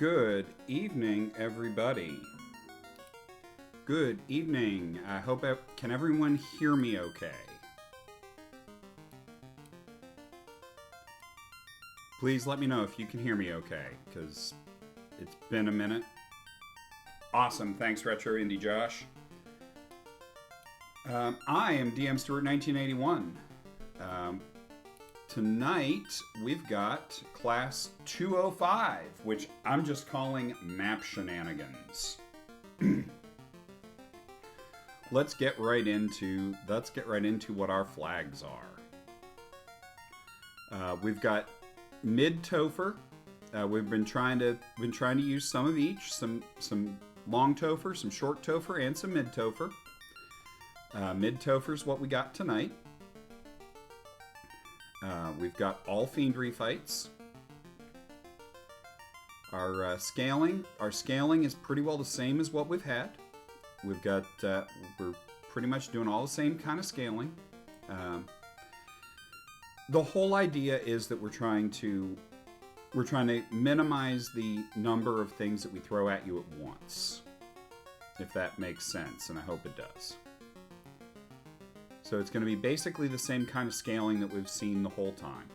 Good evening, everybody. Good evening. I hope can everyone hear me okay? Please let me know if you can hear me okay, because it's been a minute. Awesome. Thanks, Retro Indie Josh. I am DM Stewart 1981. Tonight, we've got Class 205, which I'm just calling Map Shenanigans. Let's get right into what our flags are. We've got mid-topher. We've been trying to use some of each, some long topher, some short topher, and some mid-topher. Mid-topher is what we got tonight. We've got all fiendry fights. Our scaling is pretty well the same as what we've had. We've got we're pretty much doing all the same kind of scaling. The whole idea is that we're trying to minimize the number of things that we throw at you at once, if that makes sense, and I hope it does. So it's going to be basically the same kind of scaling that we've seen the whole time.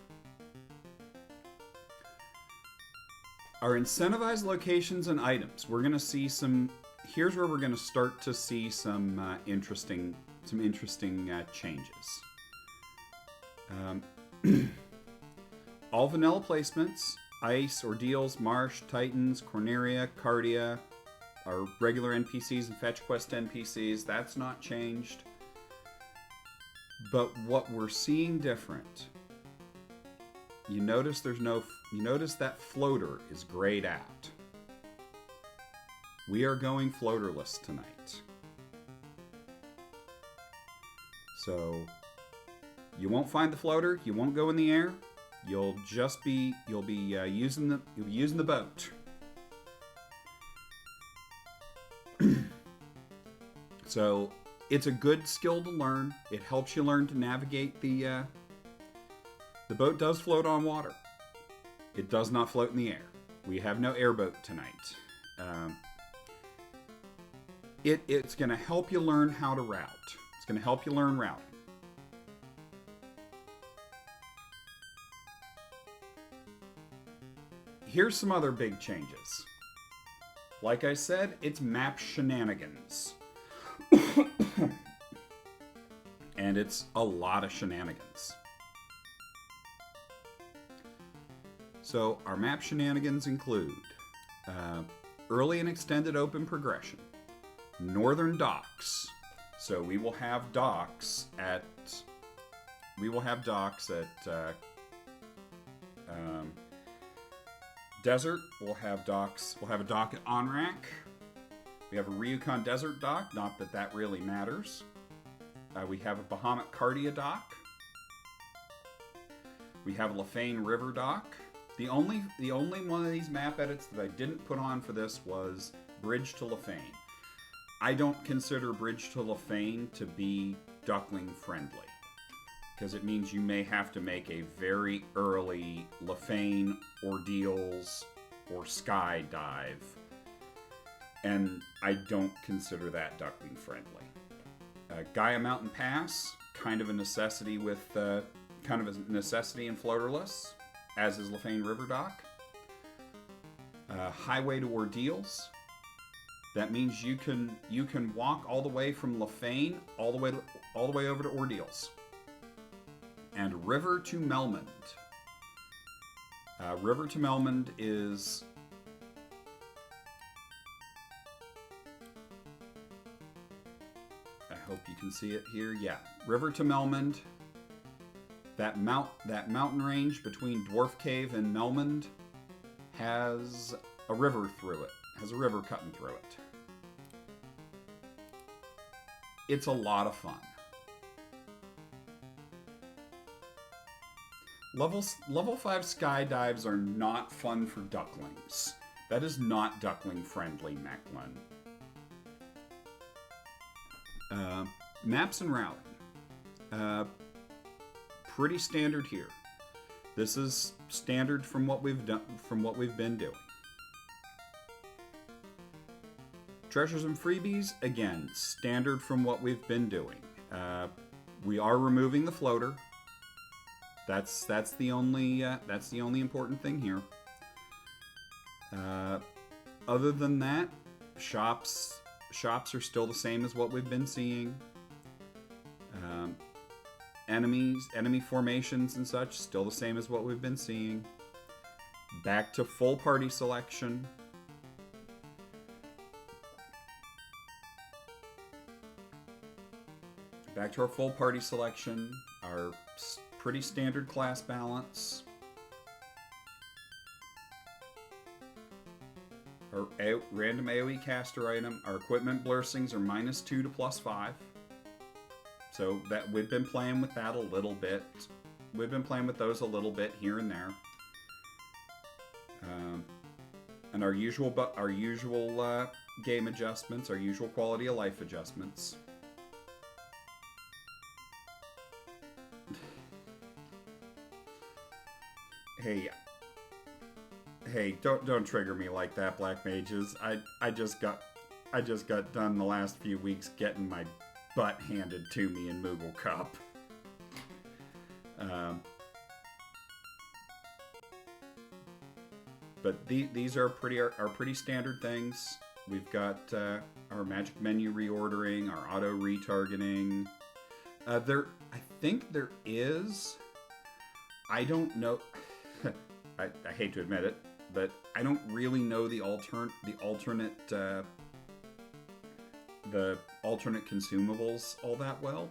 Our incentivized locations and items. We're going to see some. Here's where we're going to start to see some interesting changes. All vanilla placements: ice, ordeals, marsh, titans, corneria, cardia. Our regular NPCs and fetch quest NPCs. That's not changed. But what we're seeing different, you notice that floater is grayed out. We are going floaterless tonight. So you won't find the floater, you won't go in the air, you'll be using the boat. So it's a good skill to learn. It helps you learn to navigate the boat does float on water. It does not float in the air. We have no airboat tonight. It's going to help you learn how to route. It's going to help you learn routing. Here's some other big changes. Like I said, it's map shenanigans. And it's a lot of shenanigans. So our map shenanigans include early and extended open progression, northern docks. So we will have docks at desert. We'll have docks. We'll have a dock at Onrak. We have a Ryukon Desert dock, not that that really matters. We have a Bahamut Cardia dock. We have a Lefane River dock. The only one of these map edits that I didn't put on for this was Bridge to Lefane. I don't consider Bridge to Lefane to be duckling friendly, because it means you may have to make a very early Lefane, Ordeals, or Skydive. And I don't consider that duckling friendly. Gaia Mountain Pass, kind of a necessity in floaterless, as is Lefane River Dock. Highway to Ordeals. That means you can walk all the way from Lefane all the way over to Ordeals. And River to Melmond. River to Melmond is. I hope you can see it here. Yeah, River to Melmond. That mountain range between Dwarf Cave and Melmond has a river through it. Has a river cutting through it. It's a lot of fun. Level 5 skydives are not fun for ducklings. That is not duckling friendly, Mechlin. Maps and routing. Pretty standard here. This is standard from what we've been doing. Treasures and freebies, again, standard from what we've been doing. We are removing the floater. That's the only important thing here. Other than that, shops are still the same as what we've been seeing. Enemy formations and such, still the same as what we've been seeing. Back to full party selection. Back to our full party selection, our pretty standard class balance. Our random AoE caster item, our equipment blessings are -2 to +5. So that we've been playing with that a little bit. We've been playing with those a little bit here and there. And our usual game adjustments, our usual quality of life adjustments. Hey, don't trigger me like that, Black Mages. I just got done the last few weeks getting my butt handed to me in Moogle Cup. But these are pretty standard things. We've got our magic menu reordering, our auto retargeting. I think there is. I don't know. I hate to admit it, but I don't really know the alternate consumables all that well.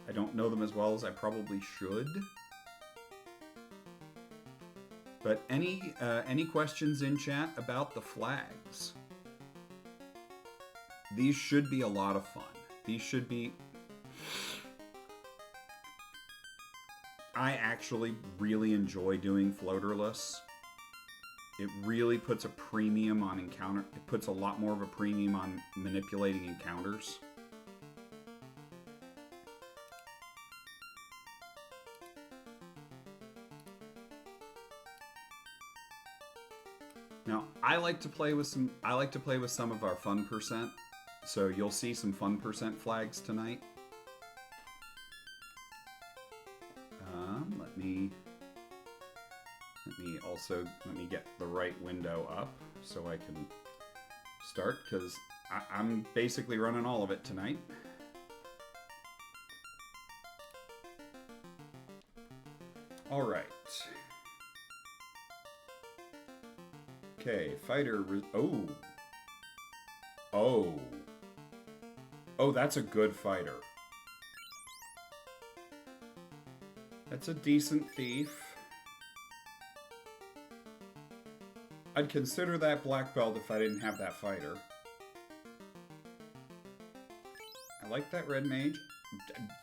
I don't know them as well as I probably should. But any questions in chat about the flags? These should be a lot of fun. These should be... I actually really enjoy doing floaterless. It really puts a premium on encounter. It puts a lot more of a premium on manipulating encounters. Now, I like to play with some of our fun percent. So you'll see some fun percent flags tonight. Let me get the right window up so I can start, because I'm basically running all of it tonight. All right. Okay, fighter. Oh, that's a good fighter. That's a decent thief. I'd consider that black belt if I didn't have that fighter. I like that red mage.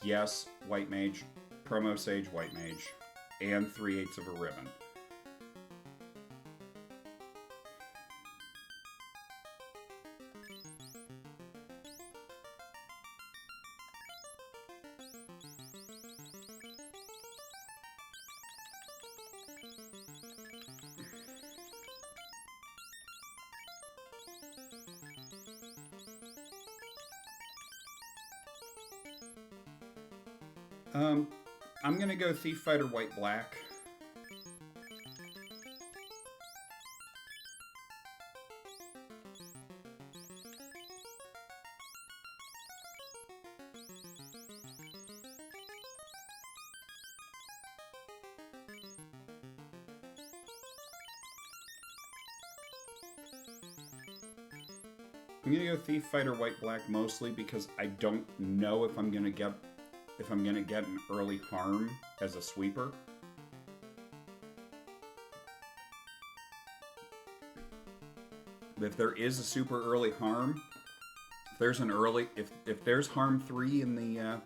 Yes, white mage. Promo sage, white mage. And 3/8 of a ribbon. I'm gonna go Thief Fighter White Black. I'm gonna go Thief Fighter White Black mostly because I don't know if I'm gonna get an early harm as a sweeper. If there is a super early harm, if there's harm 3 in the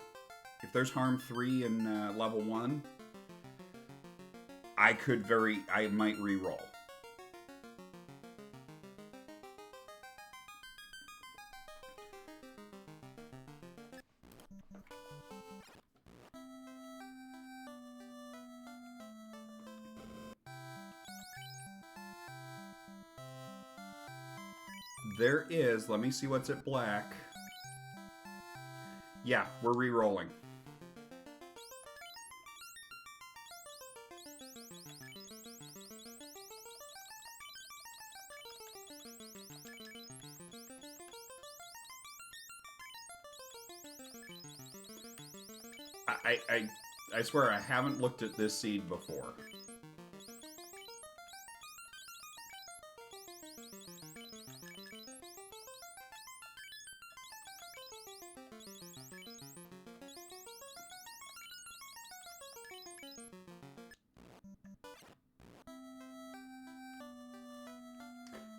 level 1, I might re-roll. There is. Let me see what's at black. Yeah, we're re-rolling. I swear I haven't looked at this seed before.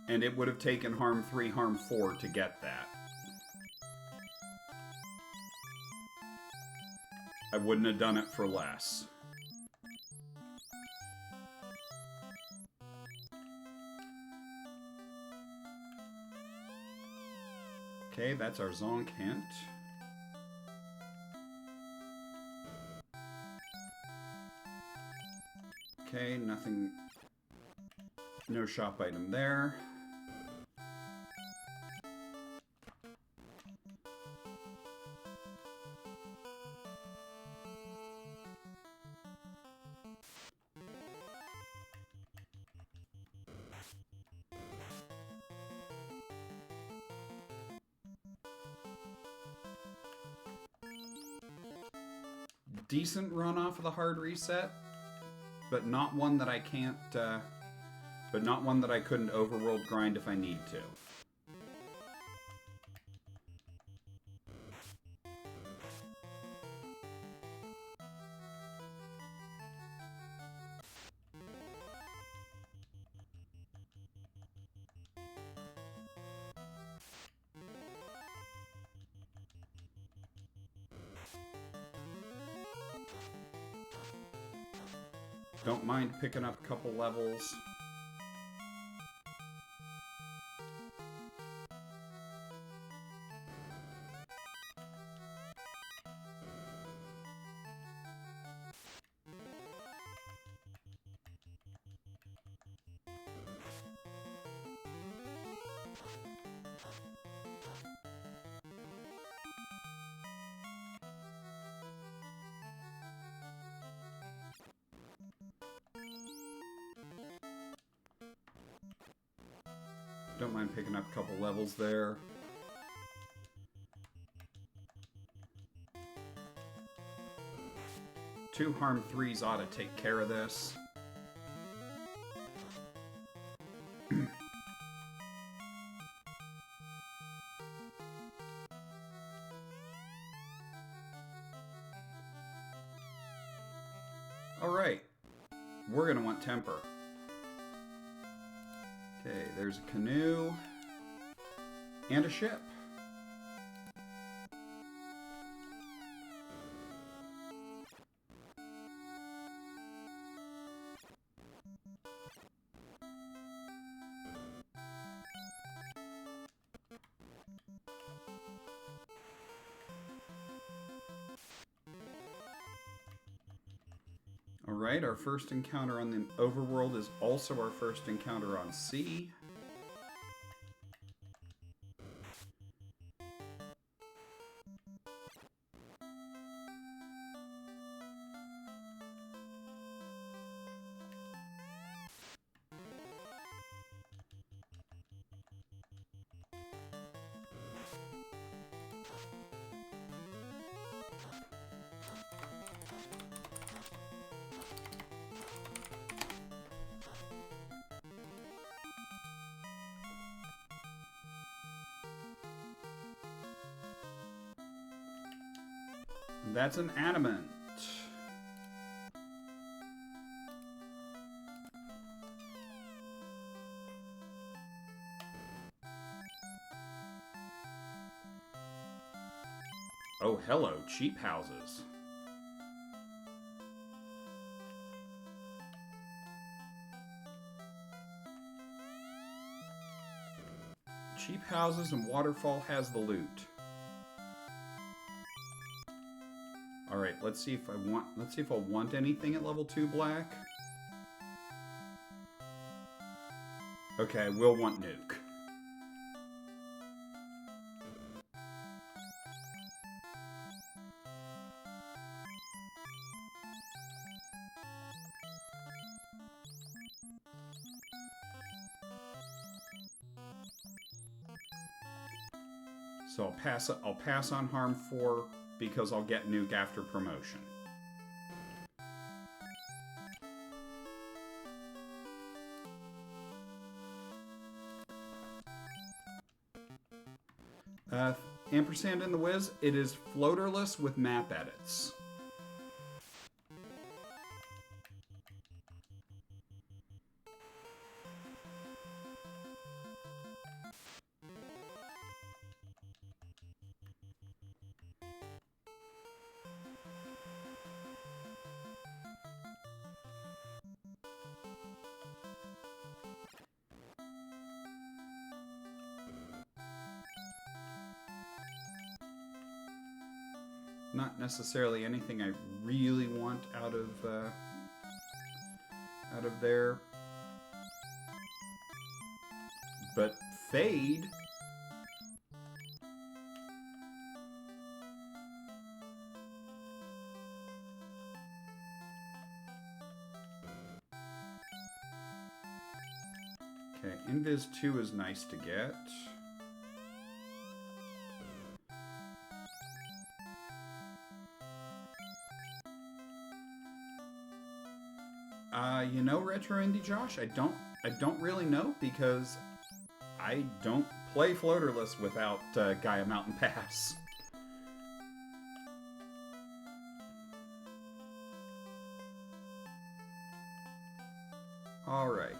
And it would have taken harm 3, harm 4 to get that. I wouldn't have done it for less. Okay, that's our Zonk hint. Okay, nothing... No shop item there. Decent run off of the hard reset, but not one that I can't, but not one that I couldn't overworld grind if I need to. Don't mind picking up a couple levels. Don't mind picking up a couple levels there. Two harm 3s ought to take care of this. Alright, we're gonna want temper. Okay, there's a canoe and a ship. Alright, our first encounter on the overworld is also our first encounter on sea. That's an adamant. Oh, hello, cheap houses. Cheap houses and waterfall has the loot. Alright, let's see if I'll want anything at level 2 black. Okay, I will want nuke. So I'll pass on Harm 4 because I'll get Nuke after promotion. Ampersand in the Wiz, it is floaterless with map edits. Not necessarily anything I really want out of there, but Fade. Okay, Invis 2 is nice to get. You know, Retro Indie Josh, I don't really know because I don't play floaterless without Gaia Mountain Pass. All right.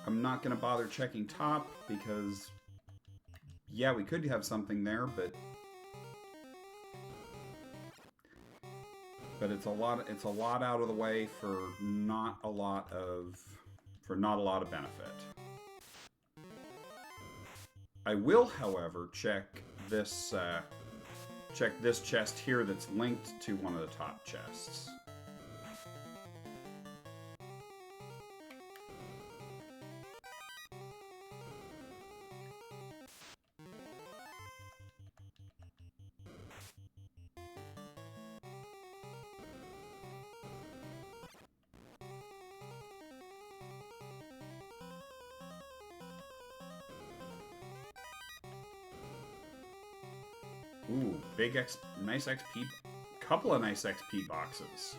I'm not going to bother checking top because, yeah, we could have something there, but it's a lot out of the way for not a lot of benefit. I will, however, check this chest here that's linked to one of the top chests. Ooh, nice XP, couple of nice XP boxes.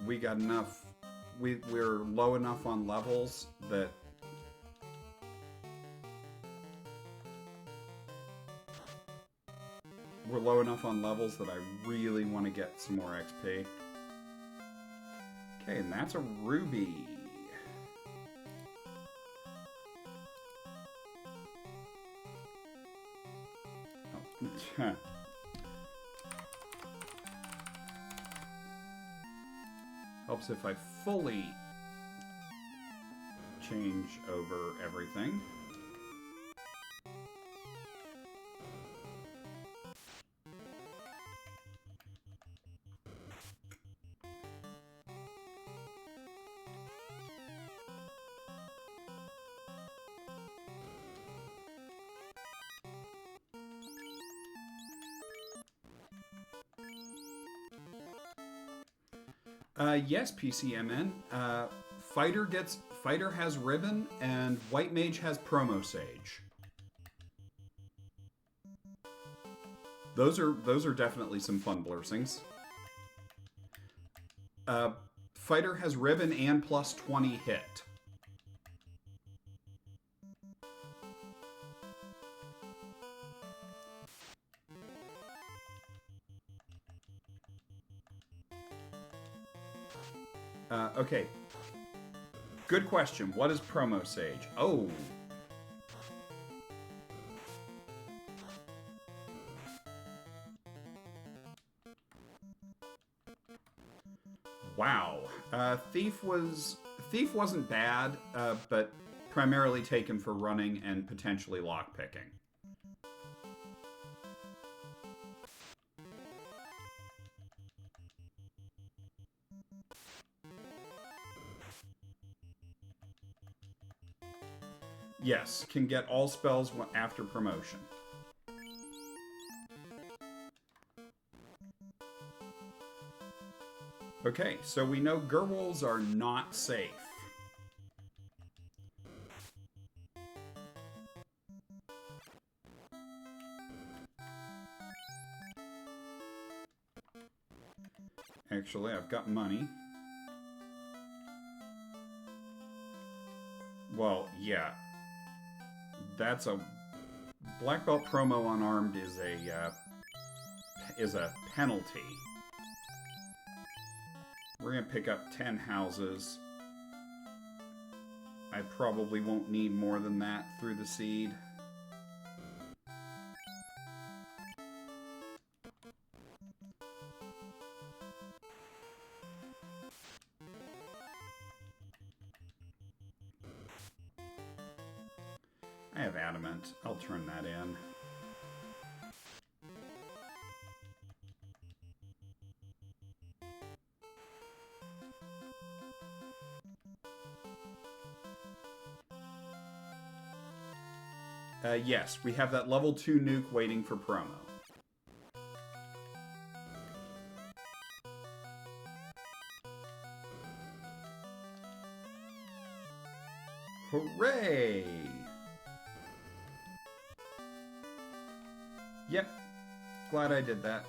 We got enough. We're low enough on levels that I really want to get some more XP. Okay, and that's a ruby. Oh. Helps if I fully change over everything. Yes, PCMN. Fighter has Ribbon, and White Mage has Promo Sage. Those are definitely some fun blursings. Fighter has Ribbon and plus 20 hit. Okay. Good question. What is Promo Sage? Oh. Wow. Thief wasn't bad, but primarily taken for running and potentially lockpicking. Yes, can get all spells after promotion. Okay, so we know Gerwolves are not safe. Actually, I've got money. Well, yeah. That's a... Black Belt promo unarmed is a penalty. We're going to pick up 10 houses. I probably won't need more than that through the seed. I have adamant. I'll turn that in. Yes, we have that level 2 nuke waiting for promo. Hooray! Yep, glad I did that.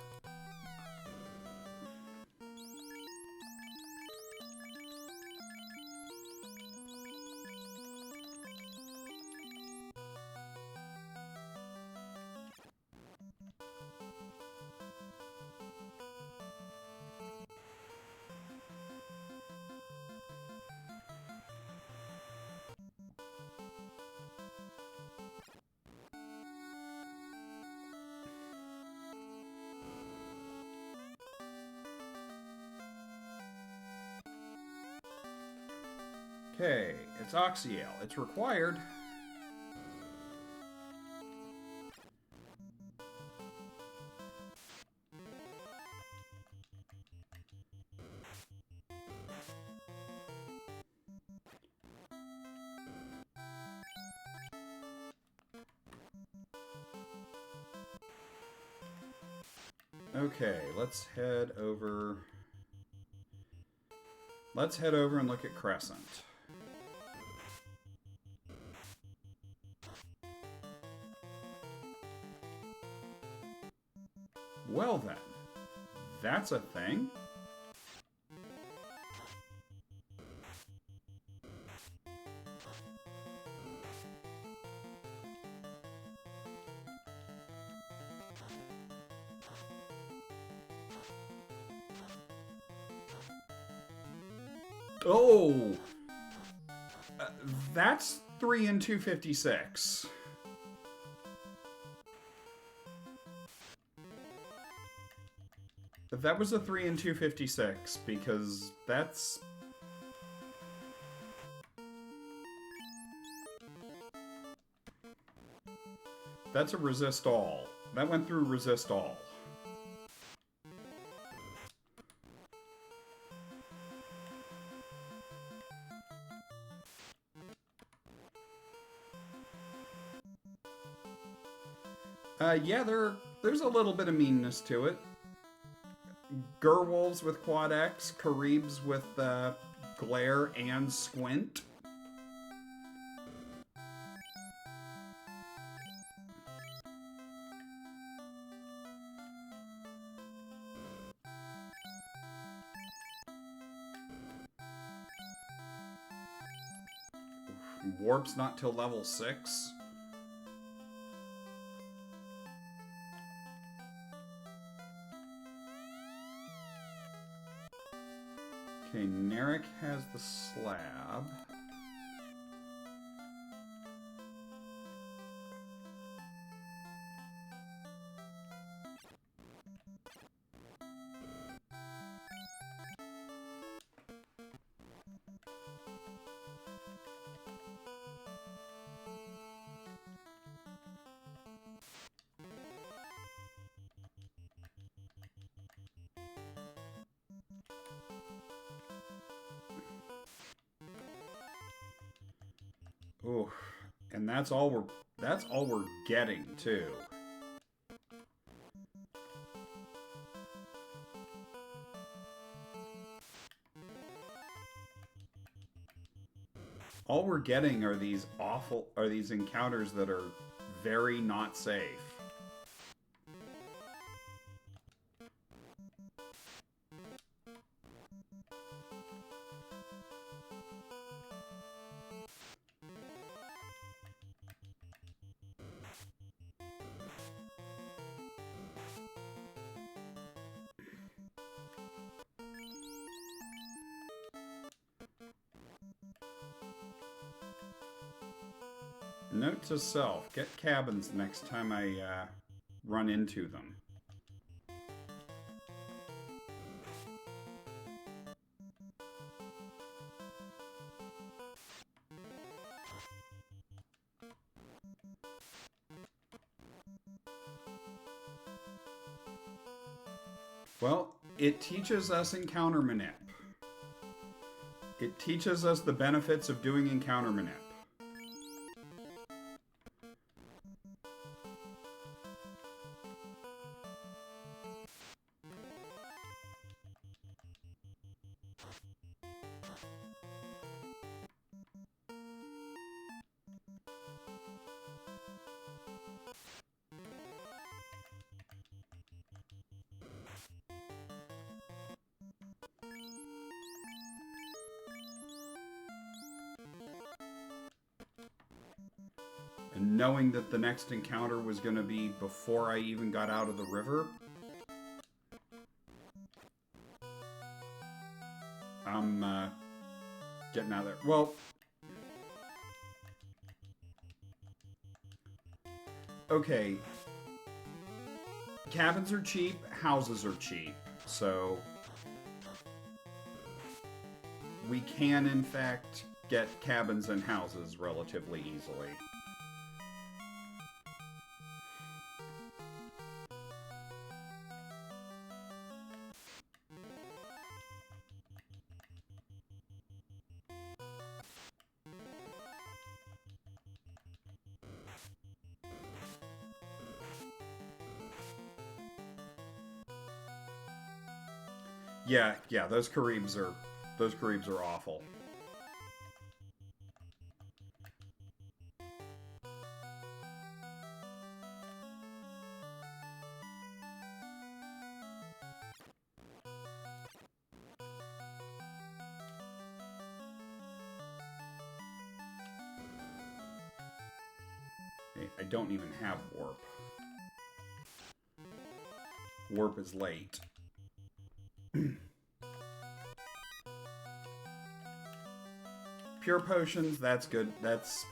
Okay, it's Oxyale. It's required. Okay, let's head over. Let's head over and look at Crescent. Well then, that's a thing. Oh! That's 3 and 256. That was a 3 and 256, because that's... That's a resist all. That went through resist all. Yeah, there's a little bit of meanness to it. Gerwolves with Quad X, Karibs with Glare and Squint. Warp's not till level 6. Okay, Narek has the slab. Ooh, and that's all we're getting too. All we're getting are these encounters that are very not safe. Note to self, get cabins next time I run into them. Well, it teaches us encounter manip. It teaches us the benefits of doing encounter manip. And knowing that the next encounter was going to be before I even got out of the river, I'm getting out of there. Well, okay. Cabins are cheap, houses are cheap, so we can, in fact, get cabins and houses relatively easily. Yeah, those Karibs are awful. I don't even have warp. Warp is late. Pure potions, that's good. That's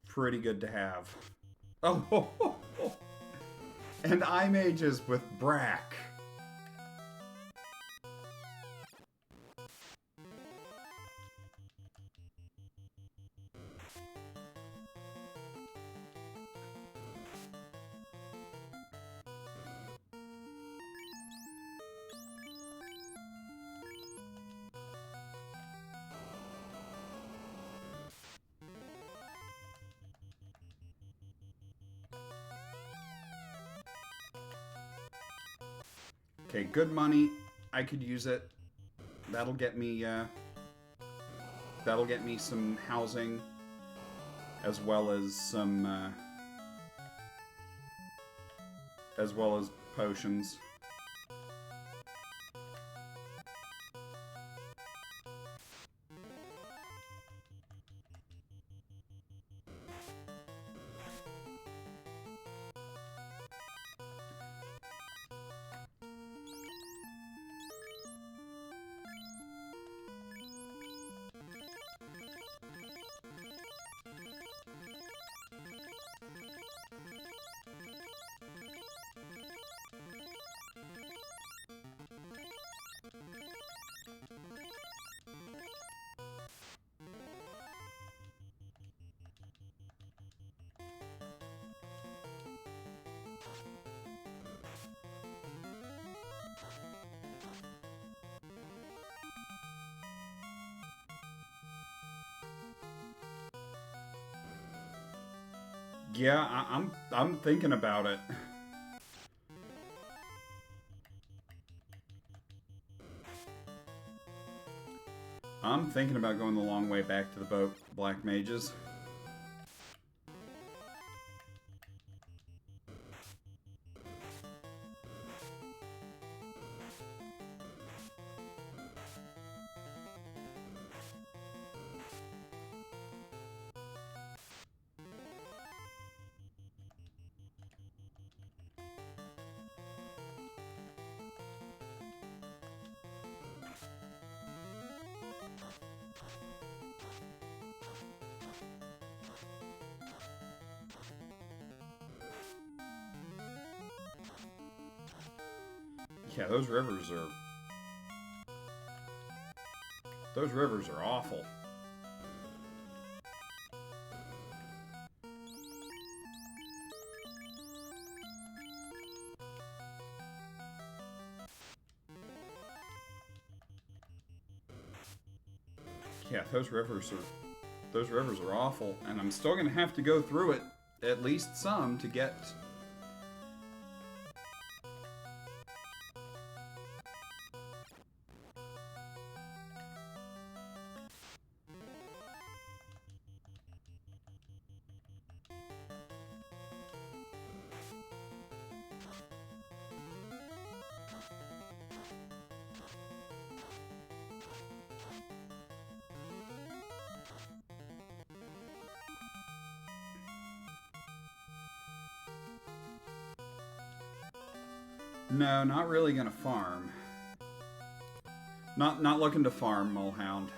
pretty good to have. Oh, and eye mages with Brack. Okay, good money. I could use it. That'll get me some housing, as well as some as well as potions. Yeah, I'm thinking about it. I'm thinking about going the long way back to the boat, Black Mages. Yeah, those rivers are awful. Yeah, those rivers are awful, and I'm still gonna have to go through it at least some to get. No, not really gonna farm. Not looking to farm, Molehound.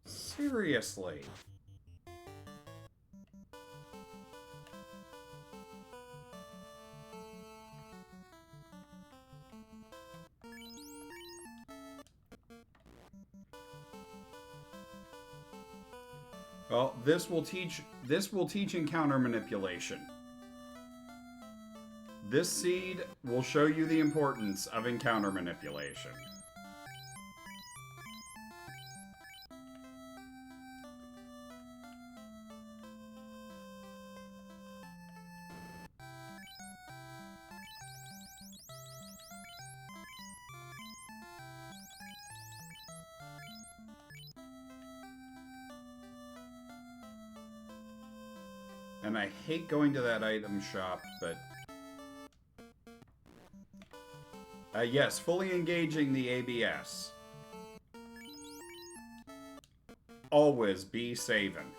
Seriously. Well, this will teach encounter manipulation. This seed will show you the importance of encounter manipulation. And I hate going to that item shop, but... yes, fully engaging the ABS. Always be saving.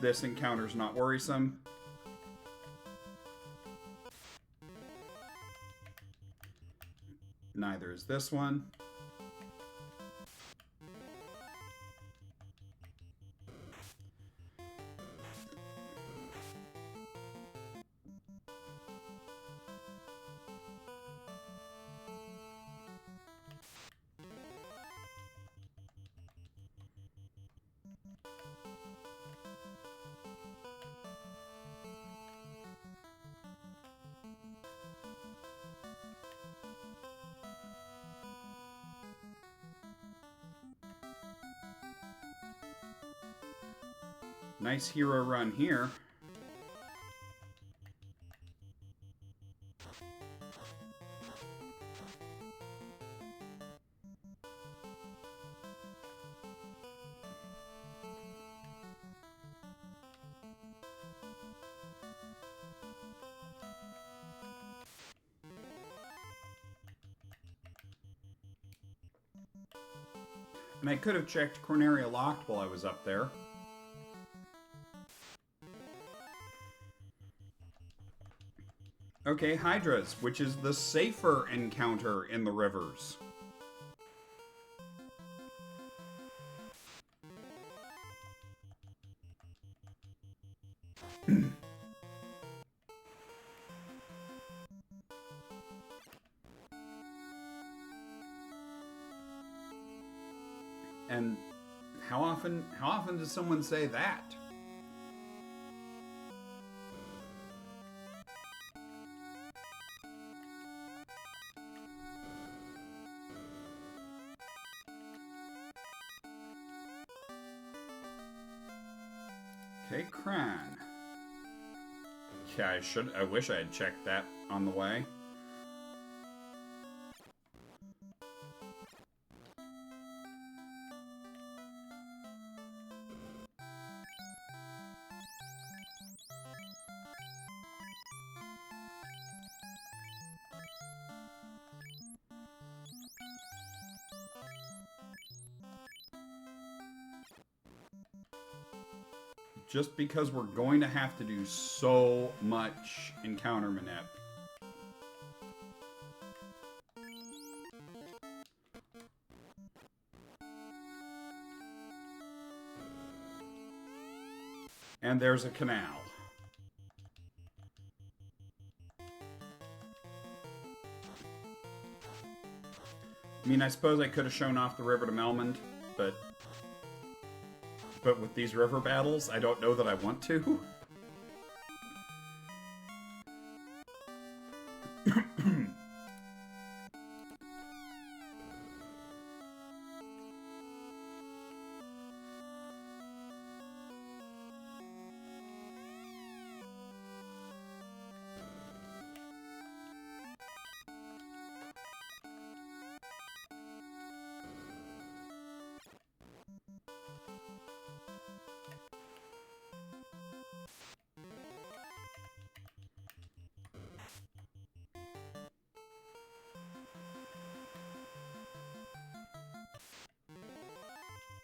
This encounter's not worrisome. Neither is this one. Nice hero run here. And I could have checked Corneria Locked while I was up there. Okay, Hydras, which is the safer encounter in the rivers. And how often does someone say that? Okay, Cran. Yeah, I wish I had checked that on the way. Just because we're going to have to do so much encounter manip. And there's a canal. I mean, I suppose I could have shown off the river to Melmond, but with these river battles, I don't know that I want to.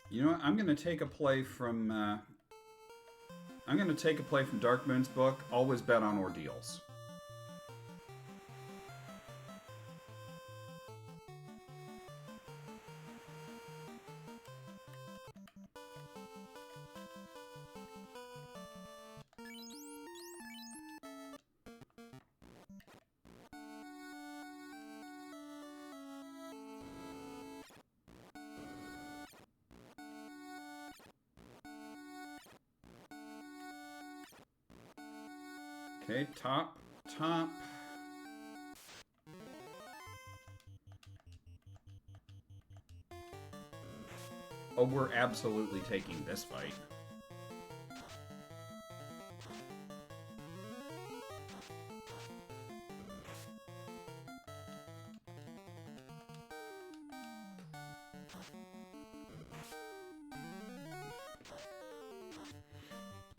You know what? I'm going to take a play from Darkmoon's book. Always bet on ordeals. Okay, top. Oh, we're absolutely taking this fight.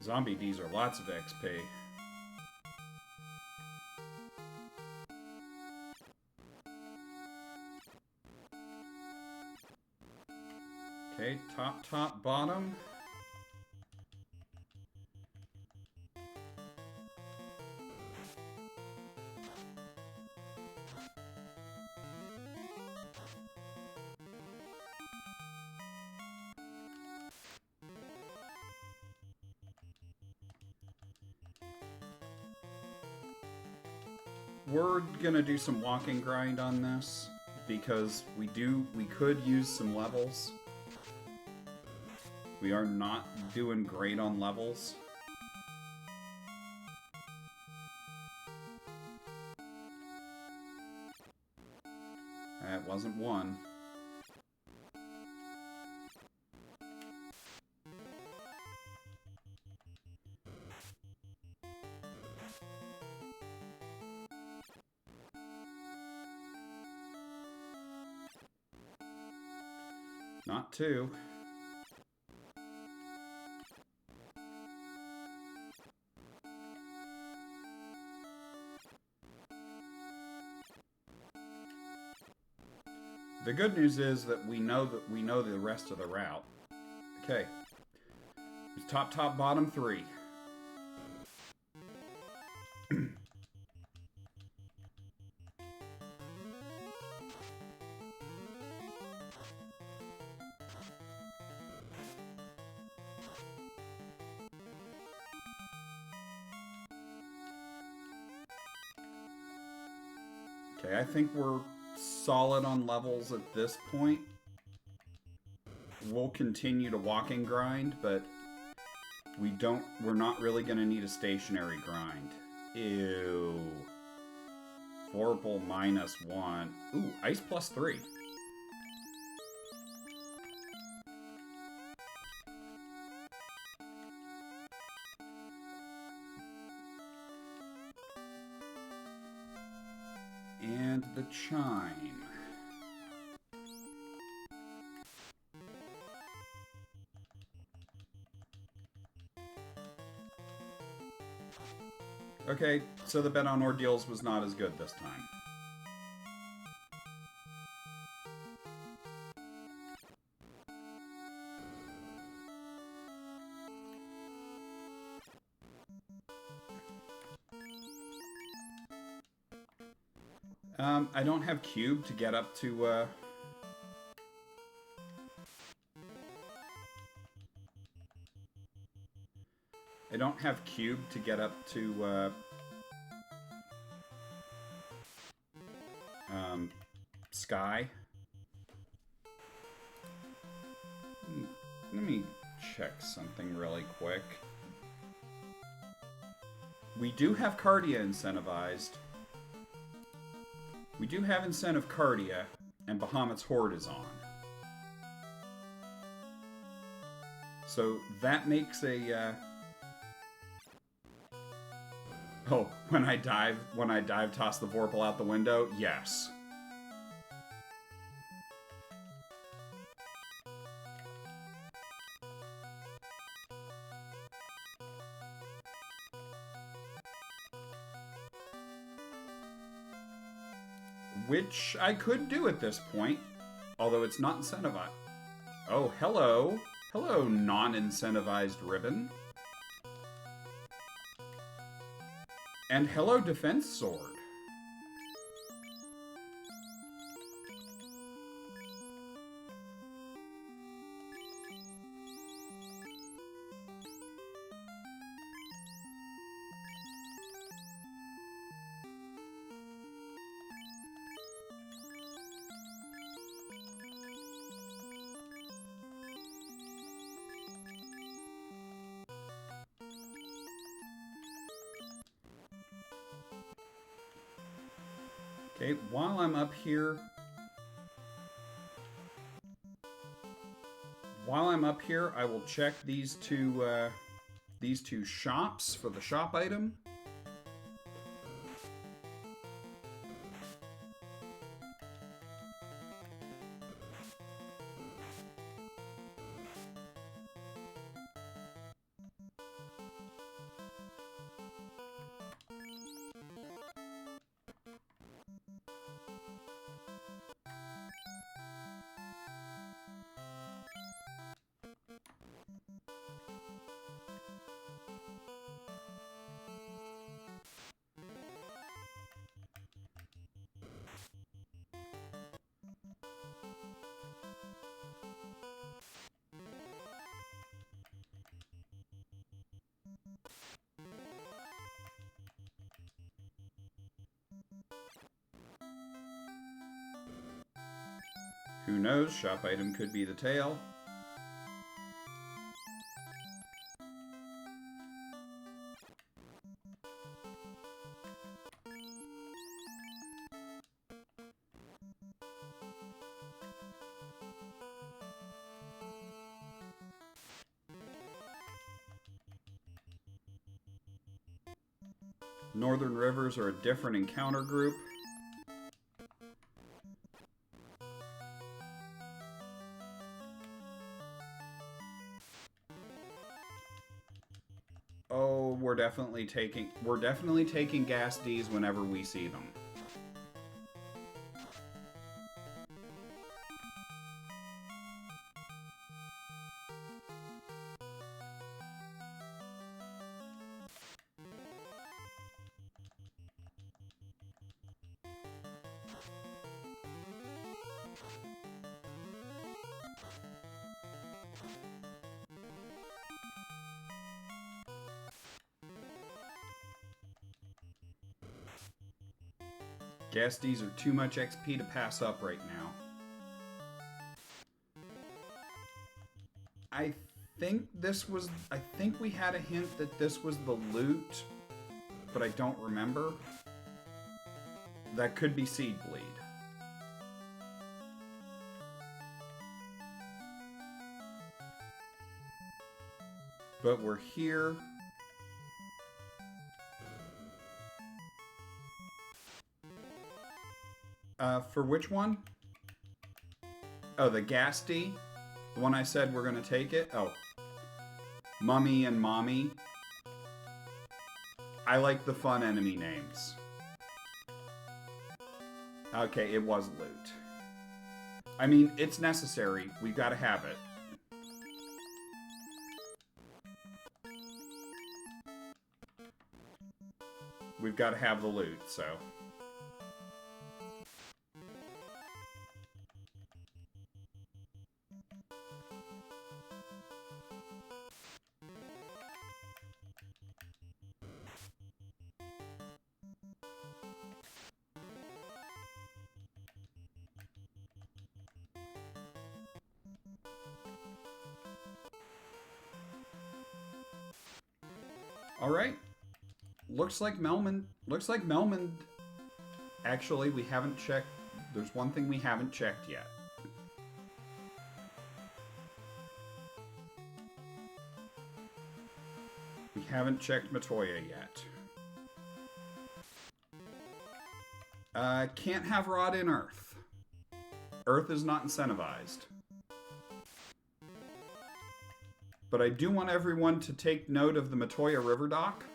Zombie Ds are lots of XP. Okay, top, bottom. We're gonna do some walking grind on this because we could use some levels. We are not doing great on levels. That wasn't one. Not two. The good news is that we know the rest of the route. Okay. It's top, bottom, 3. Okay, I think we're solid on levels at this point. We'll continue to walk and grind, but we're not really going to need a stationary grind. Ew. Vorpal -1. Ooh, ice +3. And the chime. Okay, so the bet on ordeals was not as good this time. I don't have cube to get up to, I don't have cube to get up to, Sky. Let me check something really quick. We do have Cardia incentivized. We do have incentive Cardia, and Bahamut's Horde is on. So that makes a, Oh, when I dive, toss the Vorpal out the window? Yes. Which I could do at this point, although it's not incentivized. Oh, hello. Hello, non-incentivized ribbon. And hello, defense sword. Okay, while I'm up here... I will check these two shops for the shop item. Who knows? Shop item could be the tail. Northern Rivers are a different encounter group. Oh, we're definitely taking gas Ds whenever we see them. Gas Ds are too much XP to pass up right now. I think we had a hint that this was the loot, but I don't remember. That could be Seed Bleed. But we're here. For which one? Oh, the Gasty? The one I said we're gonna take it? Oh. Mummy and Mommy. I like the fun enemy names. Okay, it was loot. I mean, it's necessary. We've got to have it. We've got to have the loot, so... Alright. Looks like Melman... Actually, we haven't checked... There's one thing we haven't checked yet. We haven't checked Matoya yet. Can't have Rod in Earth. Earth is not incentivized. But I do want everyone to take note of the Matoya River dock.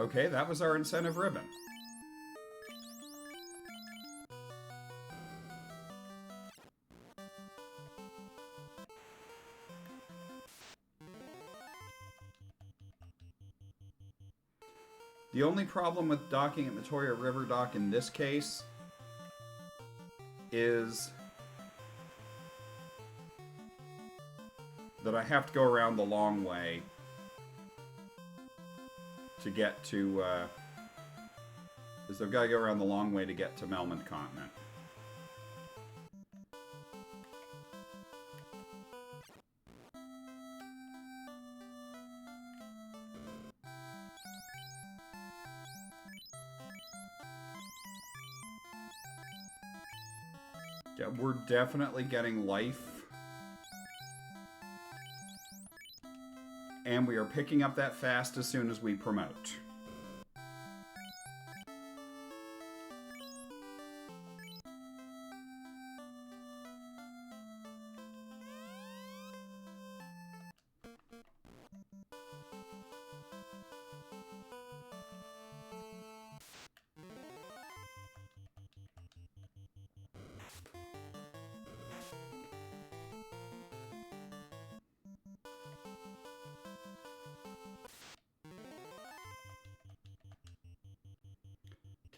Okay, that was our incentive ribbon. The only problem with docking at Matoya River Dock in this case is that I have to go around the long way to get to, because I've got to go around the long way to get to Melman Continent. Yeah, we're definitely getting life. And we are picking up that fast as soon as we promote.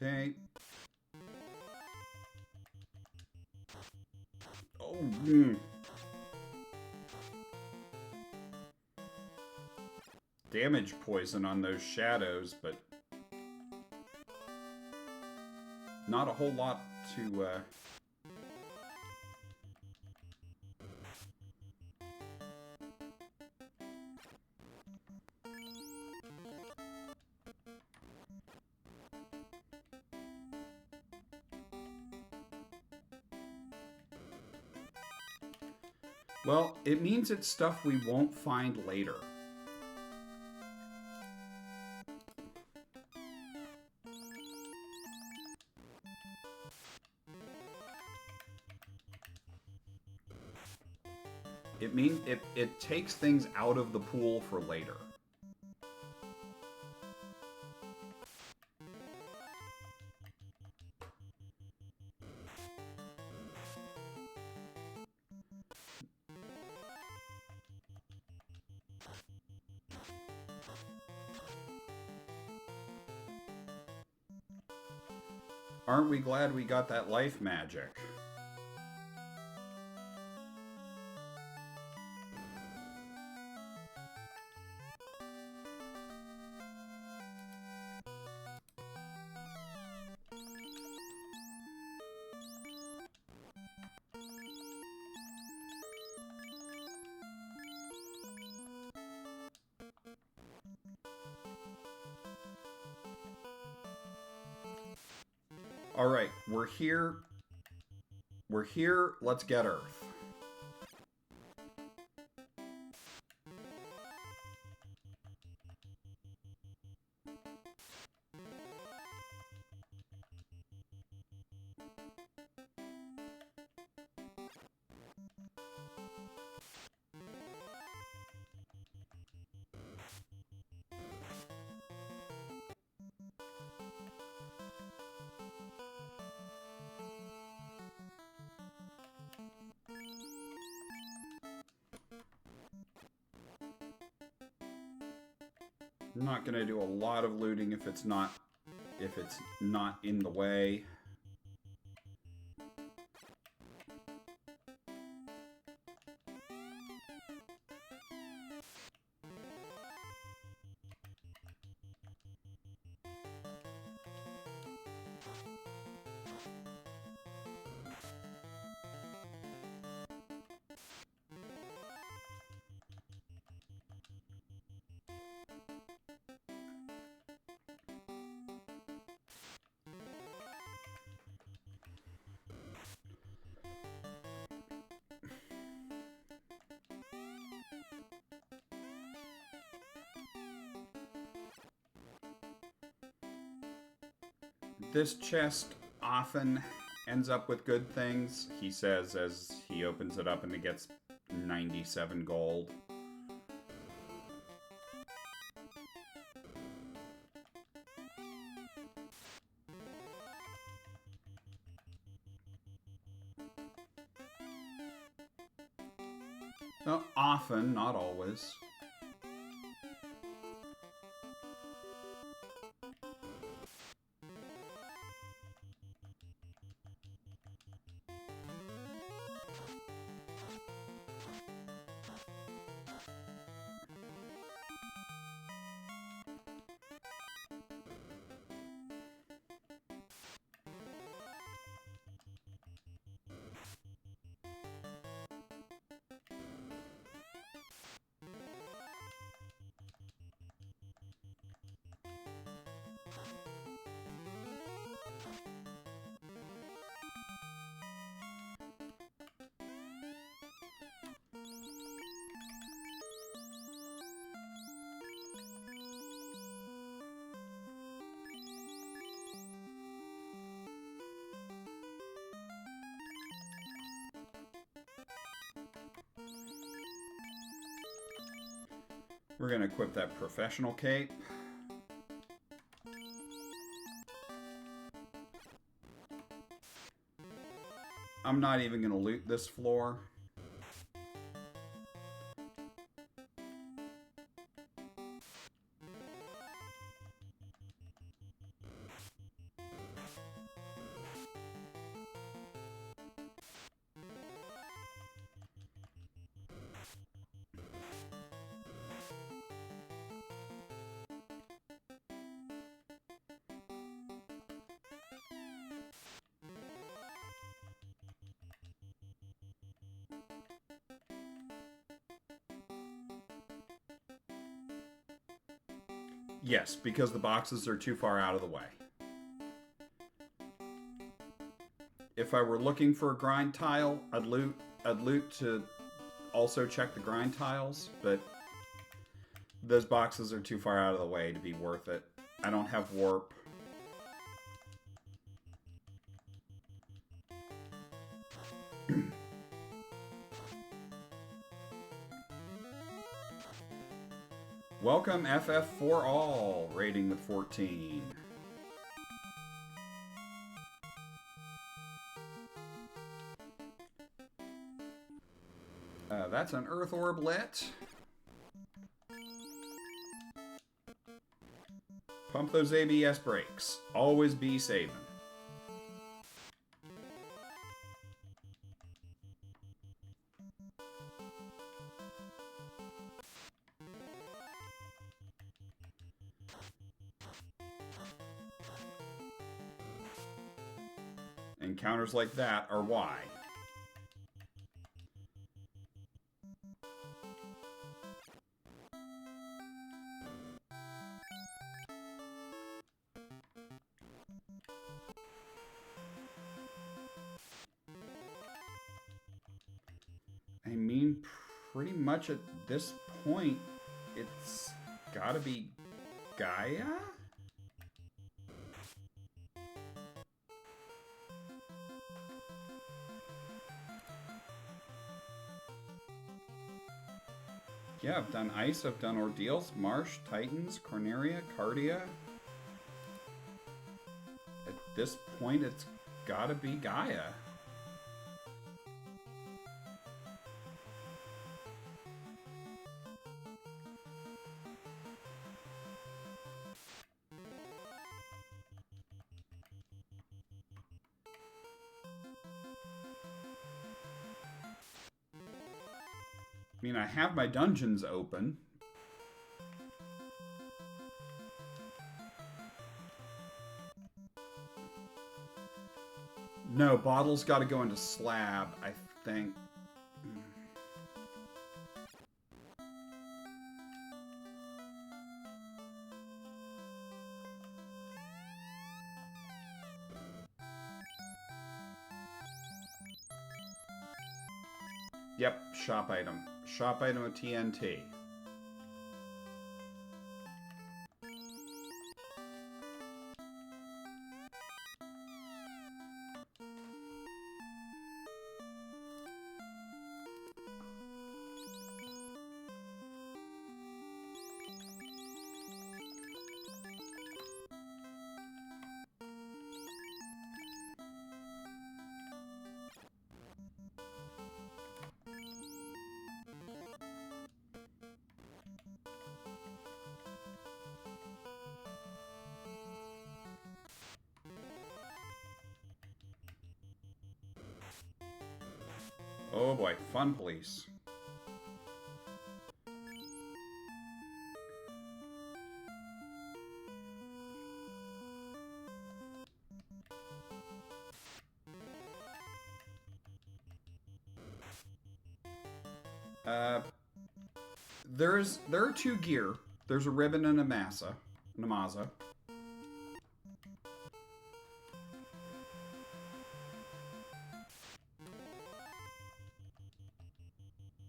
Okay. Damage poison on those shadows, but not a whole lot to... Well, it means it's stuff we won't find later. It means it takes things out of the pool for later. Aren't we glad we got that life magic? All right, we're here. We're here. Let's get Earth. I'm not gonna do a lot of looting if it's not in the way. This chest often ends up with good things, he says as he opens it up and it gets 97 gold. Well, often, not always. We're going to equip that professional cape. I'm not even going to loot this floor. Yes, because the boxes are too far out of the way. If I were looking for a grind tile, I'd loot to also check the grind tiles, but those boxes are too far out of the way to be worth it. I don't have warp. Welcome FF4 All, rating with 14. That's an Earth Orb lit. Pump those ABS brakes. Always be saving. Encounters like that are why. I mean, pretty much at this point, it's gotta be Gaia? Yeah, I've done Ice, I've done Ordeals, Marsh, Titans, Corneria, Cardia. At this point, it's gotta be Gaia. I mean, I have my dungeons open. No, Bottle's got to go into Slab, I think. Yep, shop item. Shop item of TNT. Oh boy, fun police. There are two gear. There's a ribbon and a Maza.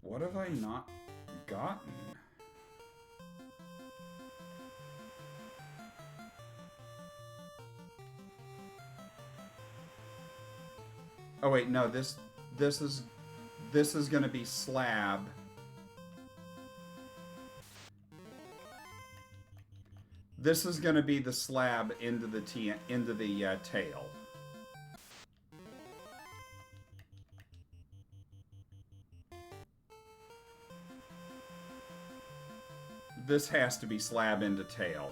What have I not gotten? Oh wait, no, this is going to be Slab. This is going to be the slab into the tail. This has to be slab into tail.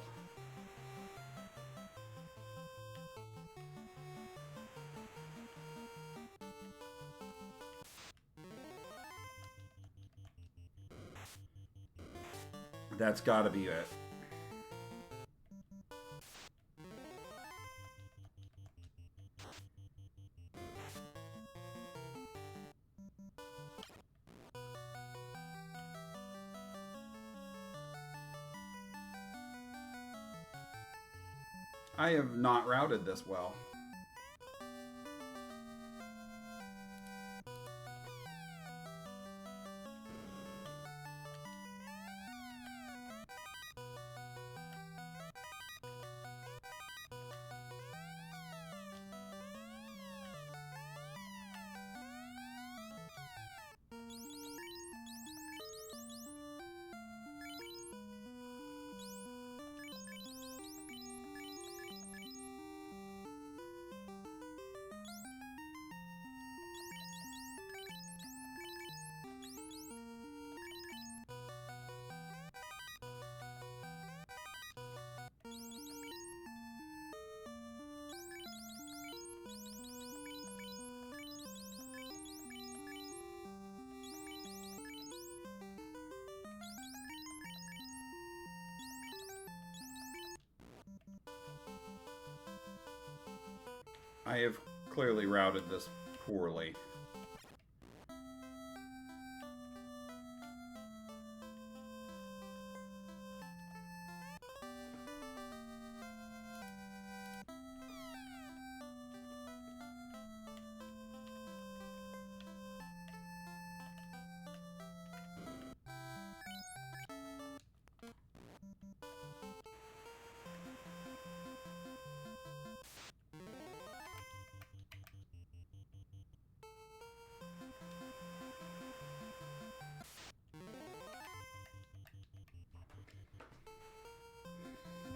That's got to be it. I have not routed this well. I have clearly routed this poorly.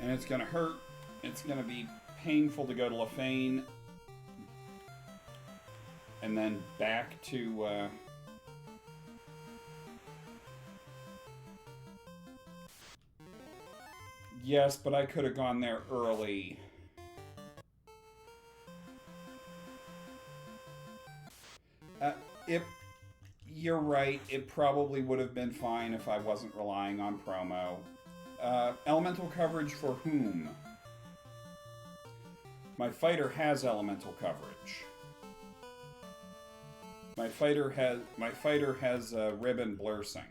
And it's going to hurt. It's going to be painful to go to Lefane. And then back to... Yes, but I could have gone there early. You're right. It probably would have been fine if I wasn't relying on promo. Elemental coverage for whom? My fighter has elemental coverage. My fighter has ribbon blursing.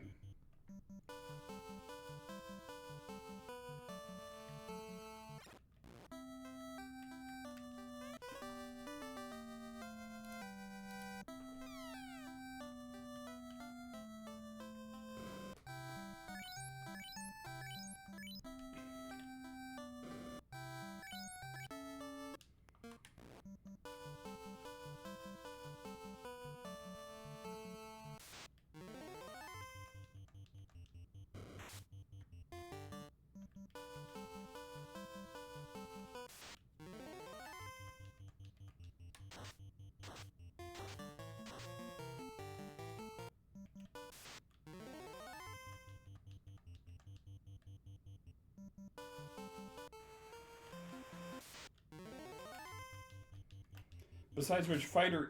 Besides which, fighter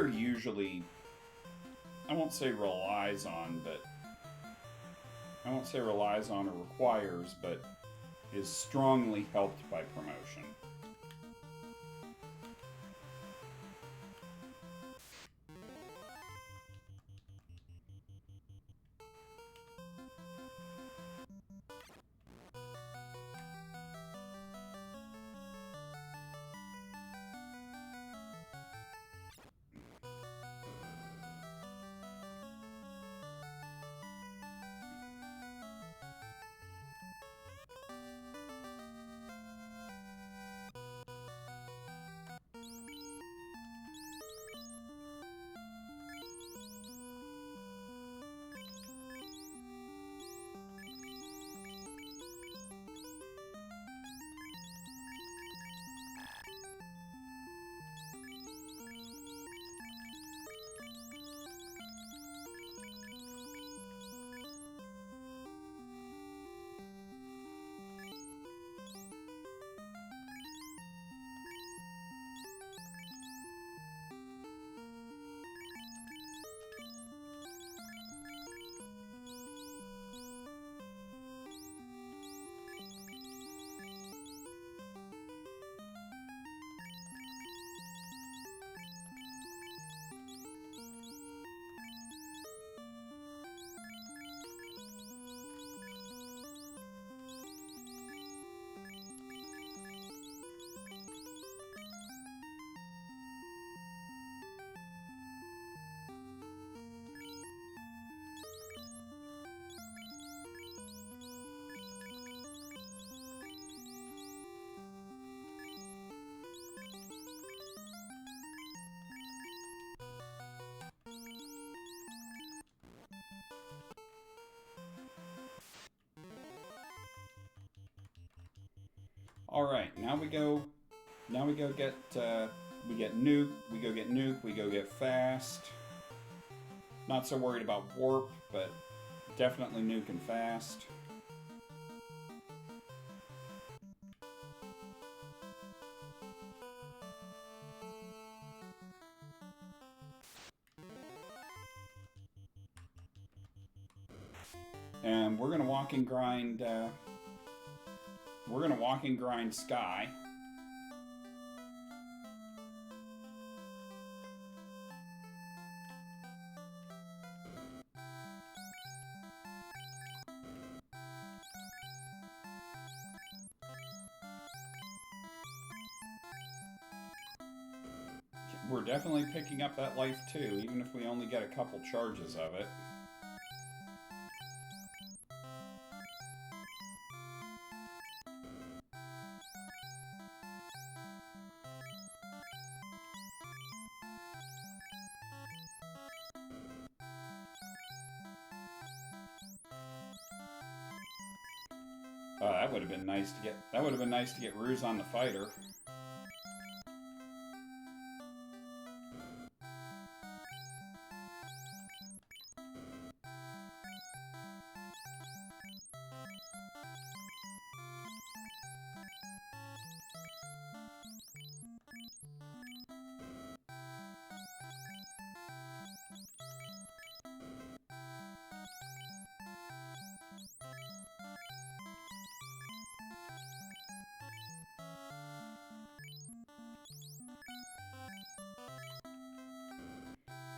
usually, I won't say relies on, but I won't say relies on or requires, but is strongly helped by promotion. All right, now we go get we get nuke. We go get nuke. We go get fast. Not so worried about warp, but definitely nuke and fast. And we're gonna walk and grind. We're gonna walk and grind Sky. We're definitely picking up that life too, even if we only get a couple charges of it. That would have been nice to get. That would have been nice to get Ruse on the fighter.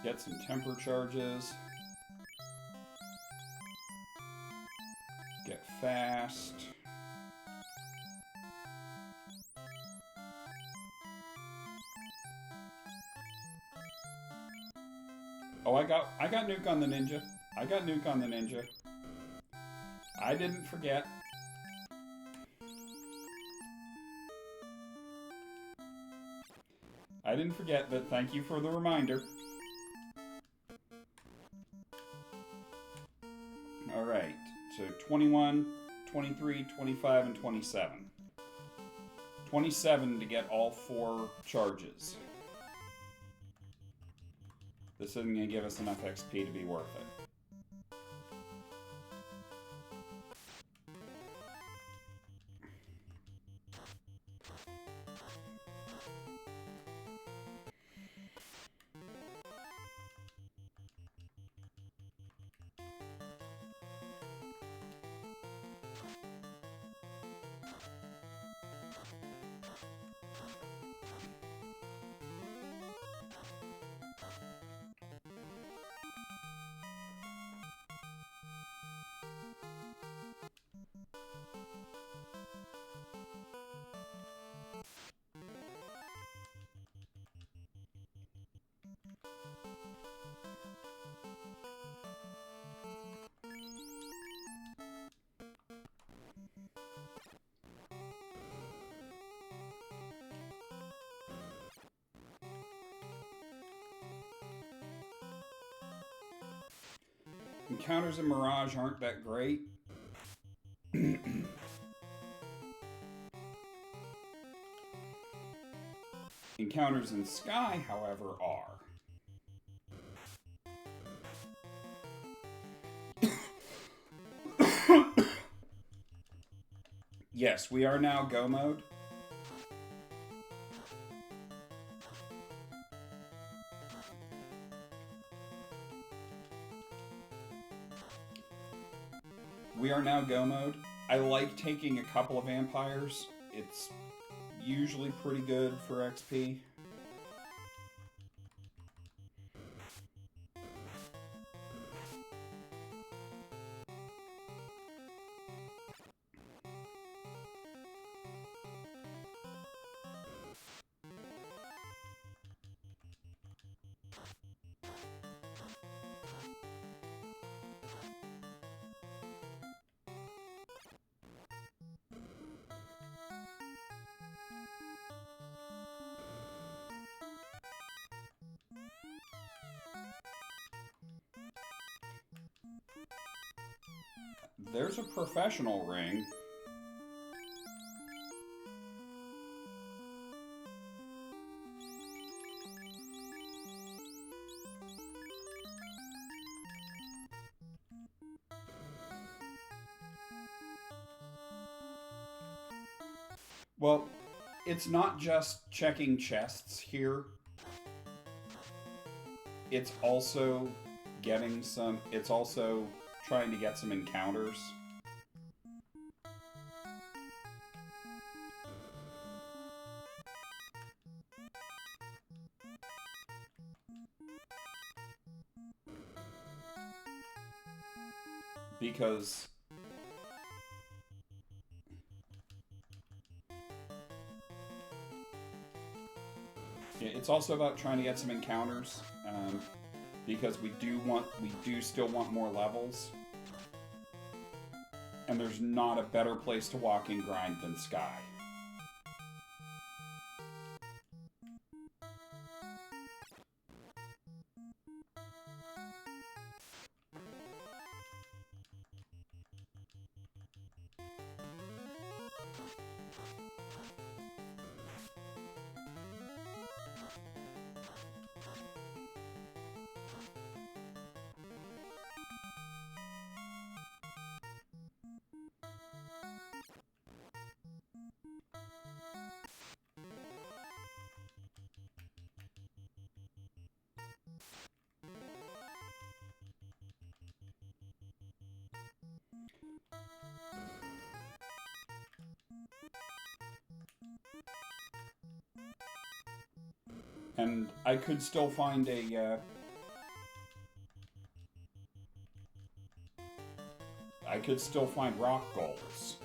Get some temper charges. Get fast. Oh, I got nuke on the ninja. I got nuke on the ninja. I didn't forget. I didn't forget, but thank you for the reminder. Alright, so 21, 23, 25, and 27. 27 to get all 4 charges. This isn't going to give us enough XP to be worth it. Encounters in Mirage aren't that great. Encounters in Sky, however, are. Yes, we are now go mode. We are now go mode. I like taking a couple of vampires. It's usually pretty good for XP. There's a professional ring. Well, it's not just checking chests here. It's also getting some. It's also trying to get some encounters. Because it's also about trying to get some encounters, because we do still want more levels, and there's not a better place to walk and grind than Sky. And I could still find I could still find rock goals.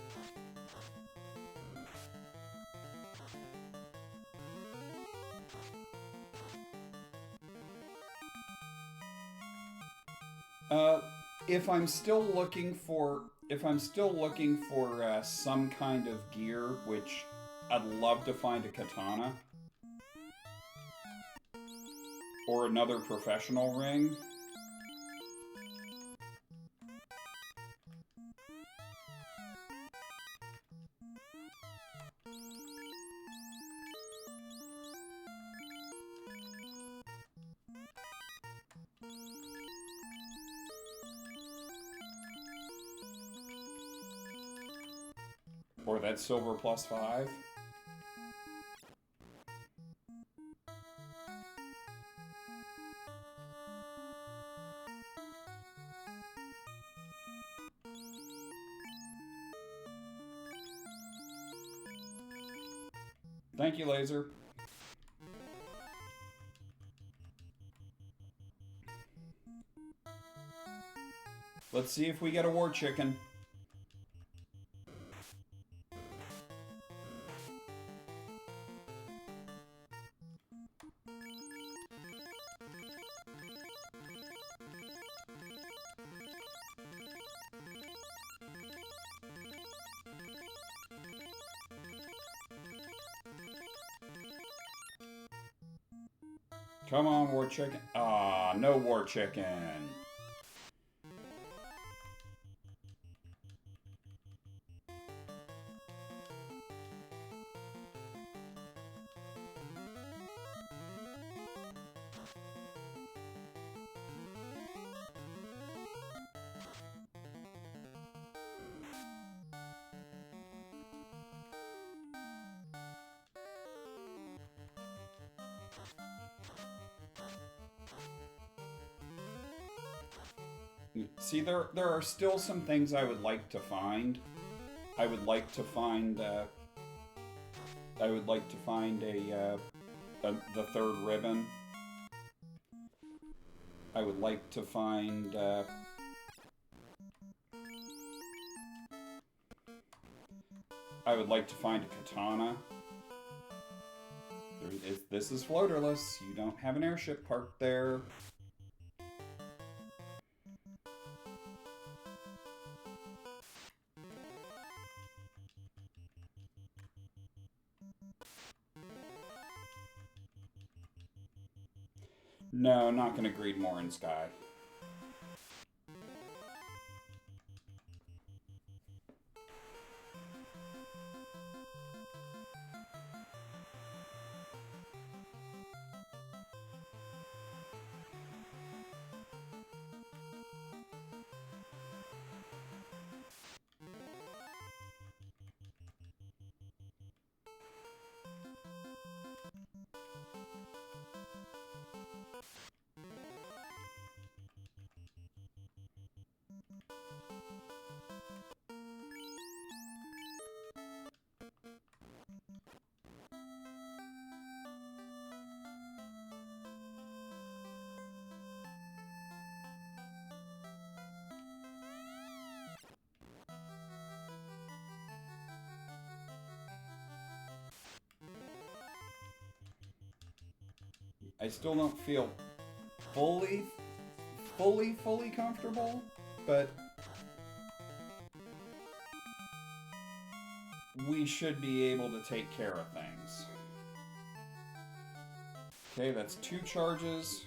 If I'm still looking for some kind of gear, which I'd love to find a katana or another professional ring. Or that silver +5. Thank you, Laser. Let's see if we get a war chicken. Come on, war chicken. Ah, no war chicken. See, there are still some things I would like to find. I would like to find the third ribbon. I would like to find a katana. This is floaterless. You don't have an airship parked there. No, not going to greed more in Sky. I still don't feel fully comfortable, but we should be able to take care of things. Okay, that's 2 charges.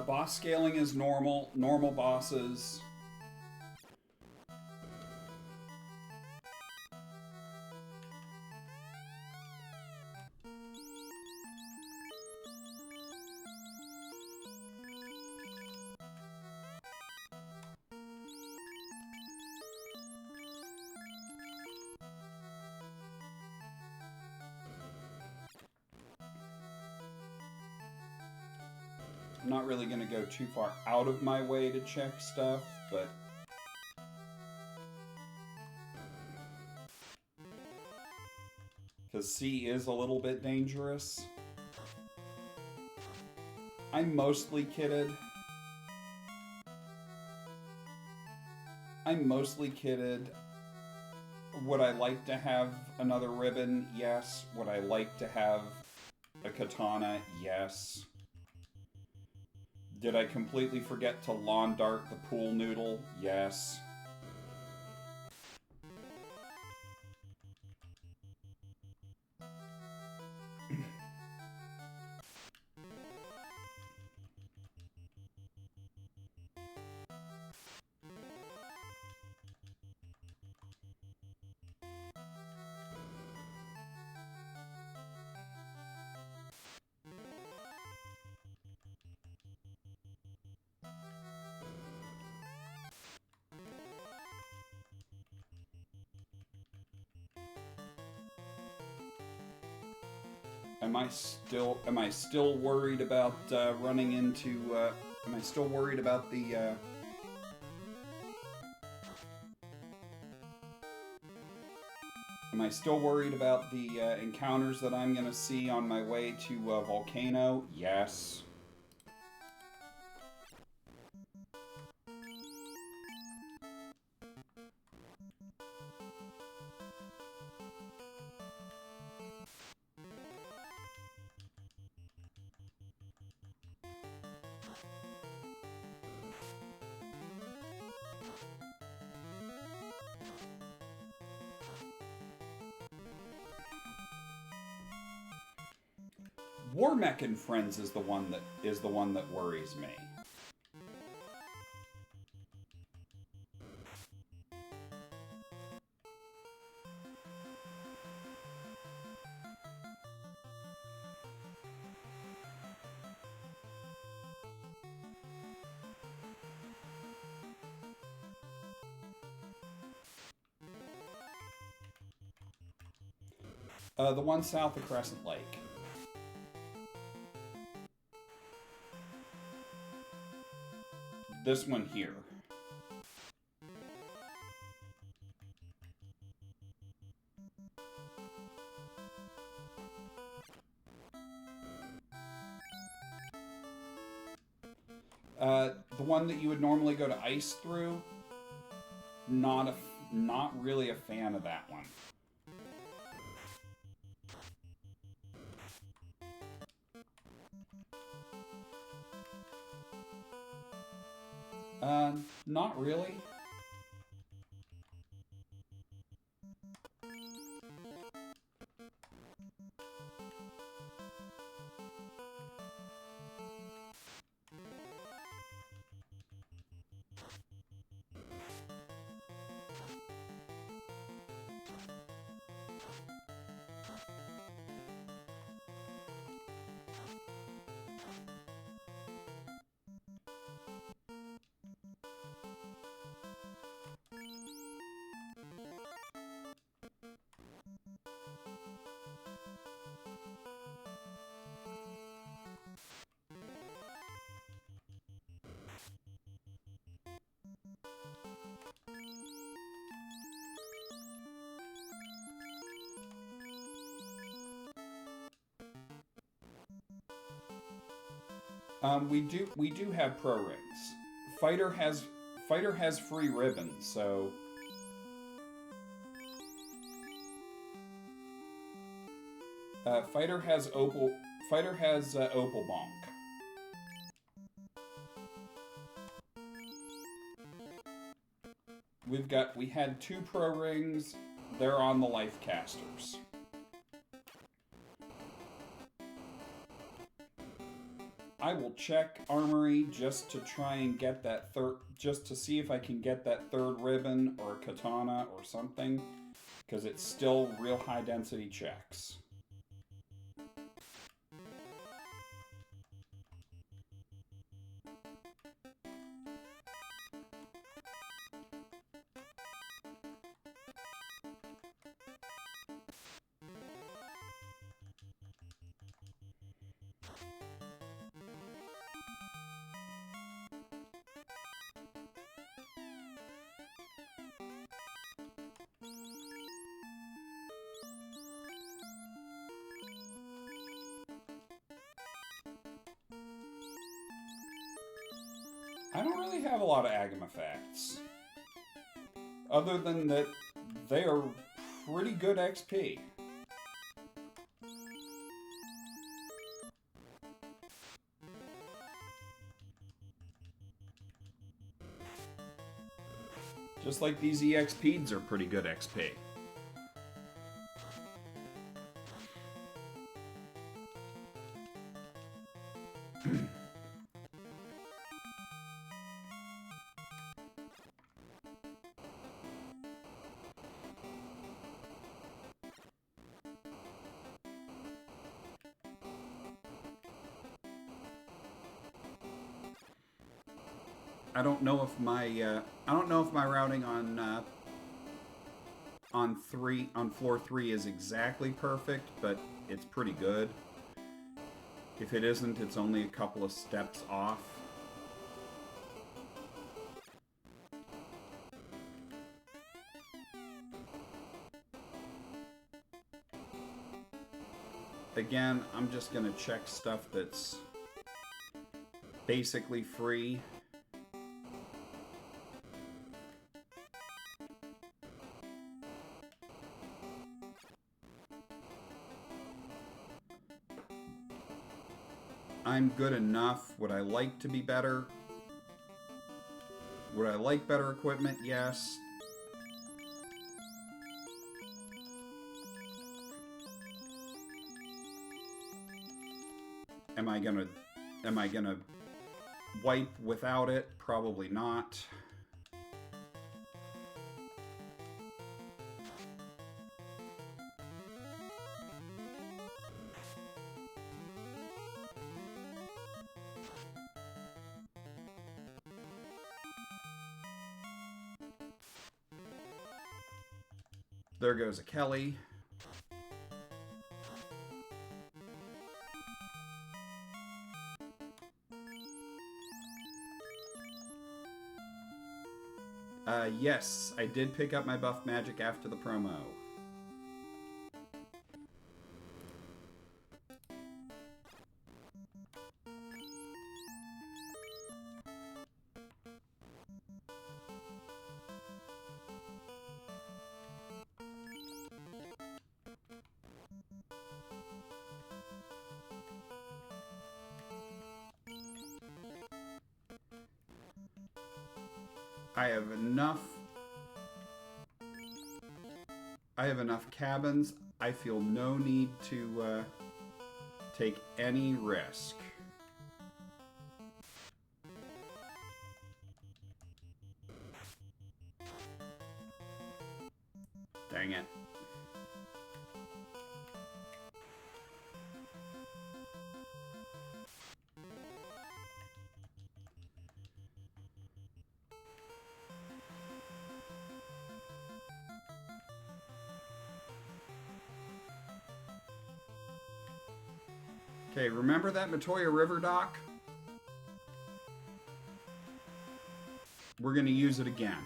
Boss scaling is normal. Normal bosses. I'm not really going to go too far out of my way to check stuff, but... because C is a little bit dangerous. I'm mostly kidded. Would I like to have another ribbon? Yes. Would I like to have a katana? Yes. Did I completely forget to lawn dart the pool noodle? Yes. Am I still worried about running into? Am I still worried about the? Am I still worried about the encounters that I'm gonna see on my way to Volcano? Yes. War Mech and Friends is the one that worries me. The one south of Crescent Lake. This one here. The one that you would normally go to ice through. Not really a fan of that one. Not really. We do have pro rings. Fighter has free ribbons, so Fighter has Opal Bonk. We had 2 pro rings. They're on the life casters. I will check Armory just to try and get that just to see if I can get that 3rd ribbon or a katana or something, because it's still real high density checks. I don't really have a lot of Agam effects. Other than that, they are pretty good XP. Just like these EXPs are pretty good XP. I don't know if my routing on floor 3 is exactly perfect, but it's pretty good. If it isn't, it's only a couple of steps off. Again, I'm just gonna check stuff that's basically free. I'm good enough. Would I like to be better? Would I like better equipment? Yes. Am I gonna wipe without it? Probably not. There goes a Kelly. Yes, I did pick up my buff magic after the promo. I have enough cabins. I feel no need to take any risk. Dang it. Okay, remember that Matoya River dock? We're going to use it again.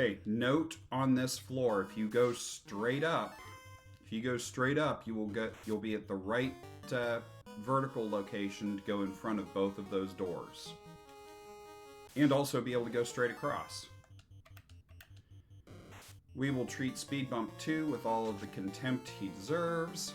Okay, note on this floor, if you go straight up, you'll be at the right vertical location to go in front of both of those doors. And also be able to go straight across. We will treat Speed Bump 2 with all of the contempt he deserves.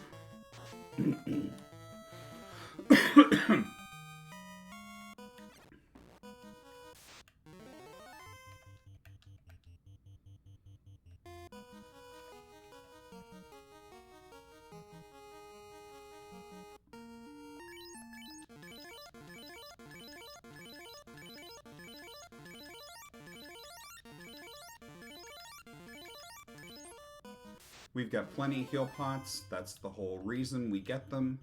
We've got plenty of heal pots. That's the whole reason we get them.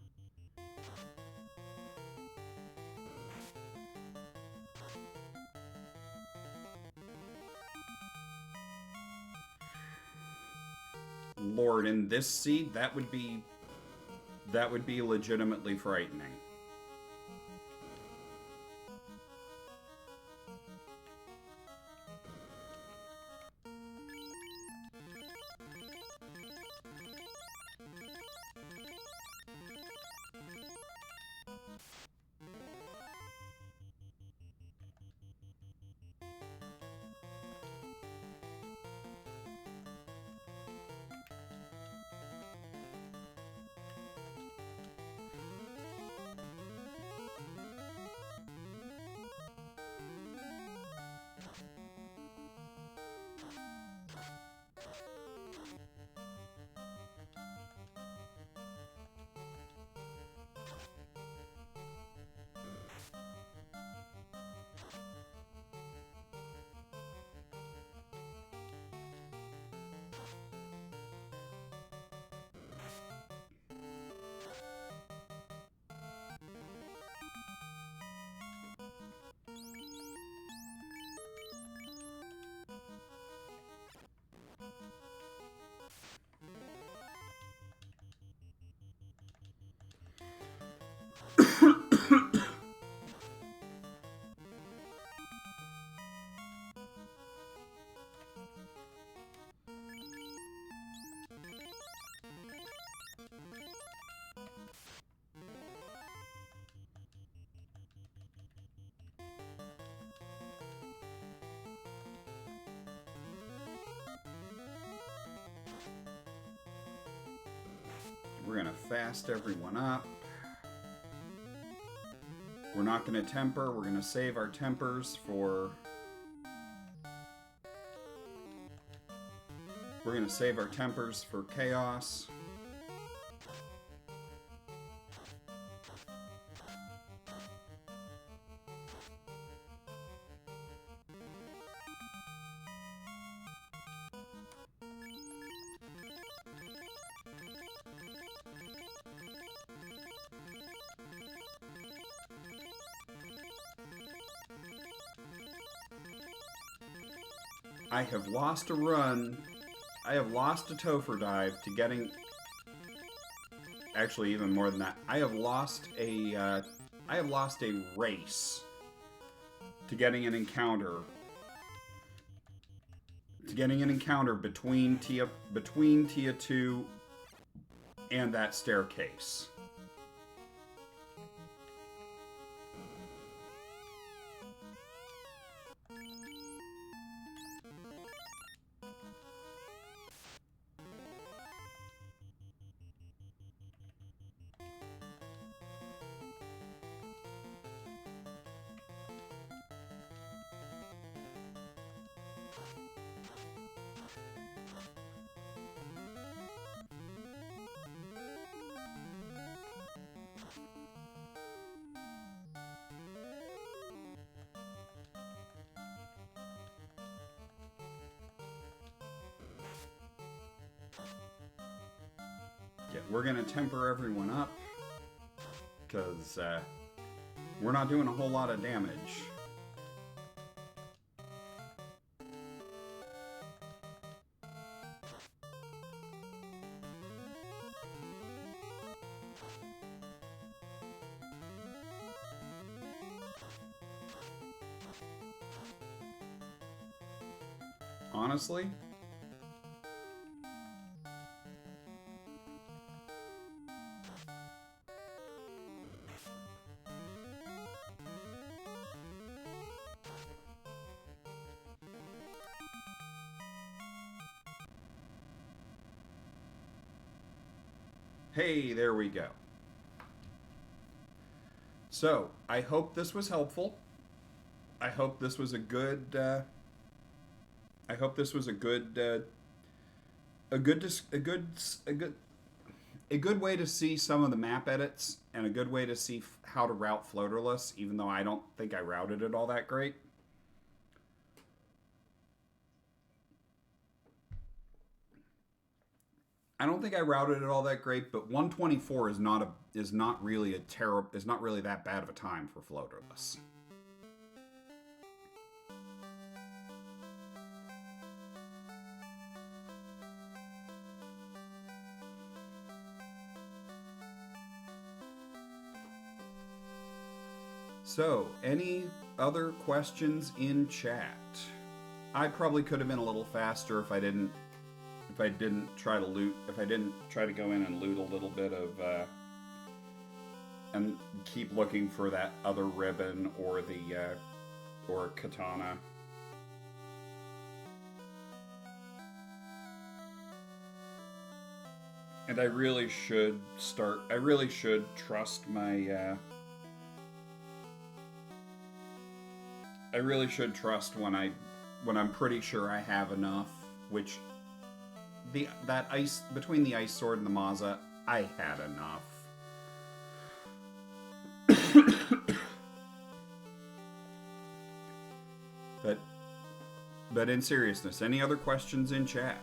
Lord, in this seed, that would be legitimately frightening. We're going to fast everyone up. We're not going to temper. We're going to save our tempers for... We're going to save our tempers for chaos. I have lost a run. I have lost a Topher dive to getting... Actually, even more than that. I have lost a race to getting an encounter. Between Tia 2 and that staircase. Yeah, we're gonna temper everyone up because we're not doing a whole lot of damage. honestly. Hey, there we go. So, I hope this was helpful. I hope this was a good. I hope this was a good, a good, a good, a good, a good way to see some of the map edits and a good way to see how to route floaterless. Even though I don't think I routed it all that great. I don't think I routed it all that great, but 124 is not really that bad of a time for floaterless. So, any other questions in chat? I probably could have been a little faster if I didn't try to go in and loot a little bit of and keep looking for that other ribbon or the or katana. And I really should trust my I really should trust when I'm pretty sure I have enough, which that ice between the ice sword and the Maza, I had enough. but in seriousness, any other questions in chat?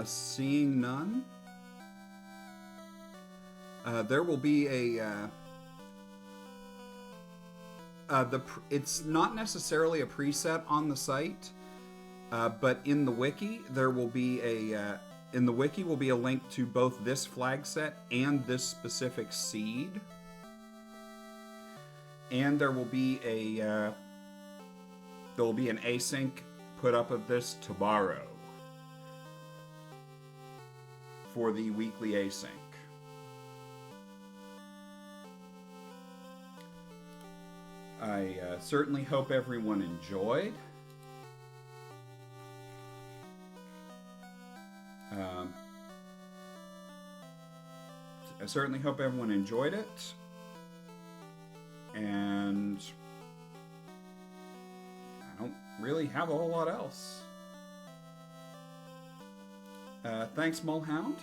Seeing none. There will be a. It's not necessarily a preset on the site, but in the wiki there will be a. In the wiki will be a link to both this flag set and this specific seed, and there will be a. There will be an async put up of this tomorrow for the weekly async. I certainly hope everyone enjoyed. I certainly hope everyone enjoyed it. And I don't really have a whole lot else. Thanks, Mulhound.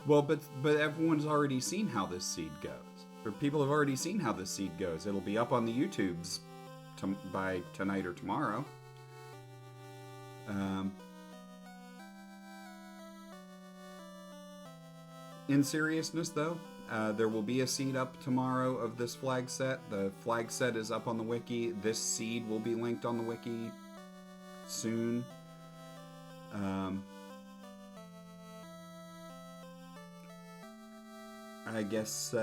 Well, but everyone's already seen how this seed goes. Or people have already seen how this seed goes. It'll be up on the YouTubes by tonight or tomorrow. In seriousness, though, there will be a seed up tomorrow of this flag set. The flag set is up on the wiki. This seed will be linked on the wiki soon. I guess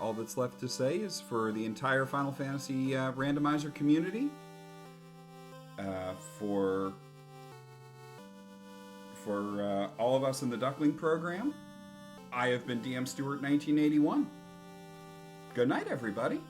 all that's left to say is for the entire Final Fantasy randomizer community, for all of us in the Duckling program, I have been DM Stewart 1981. Good night, everybody.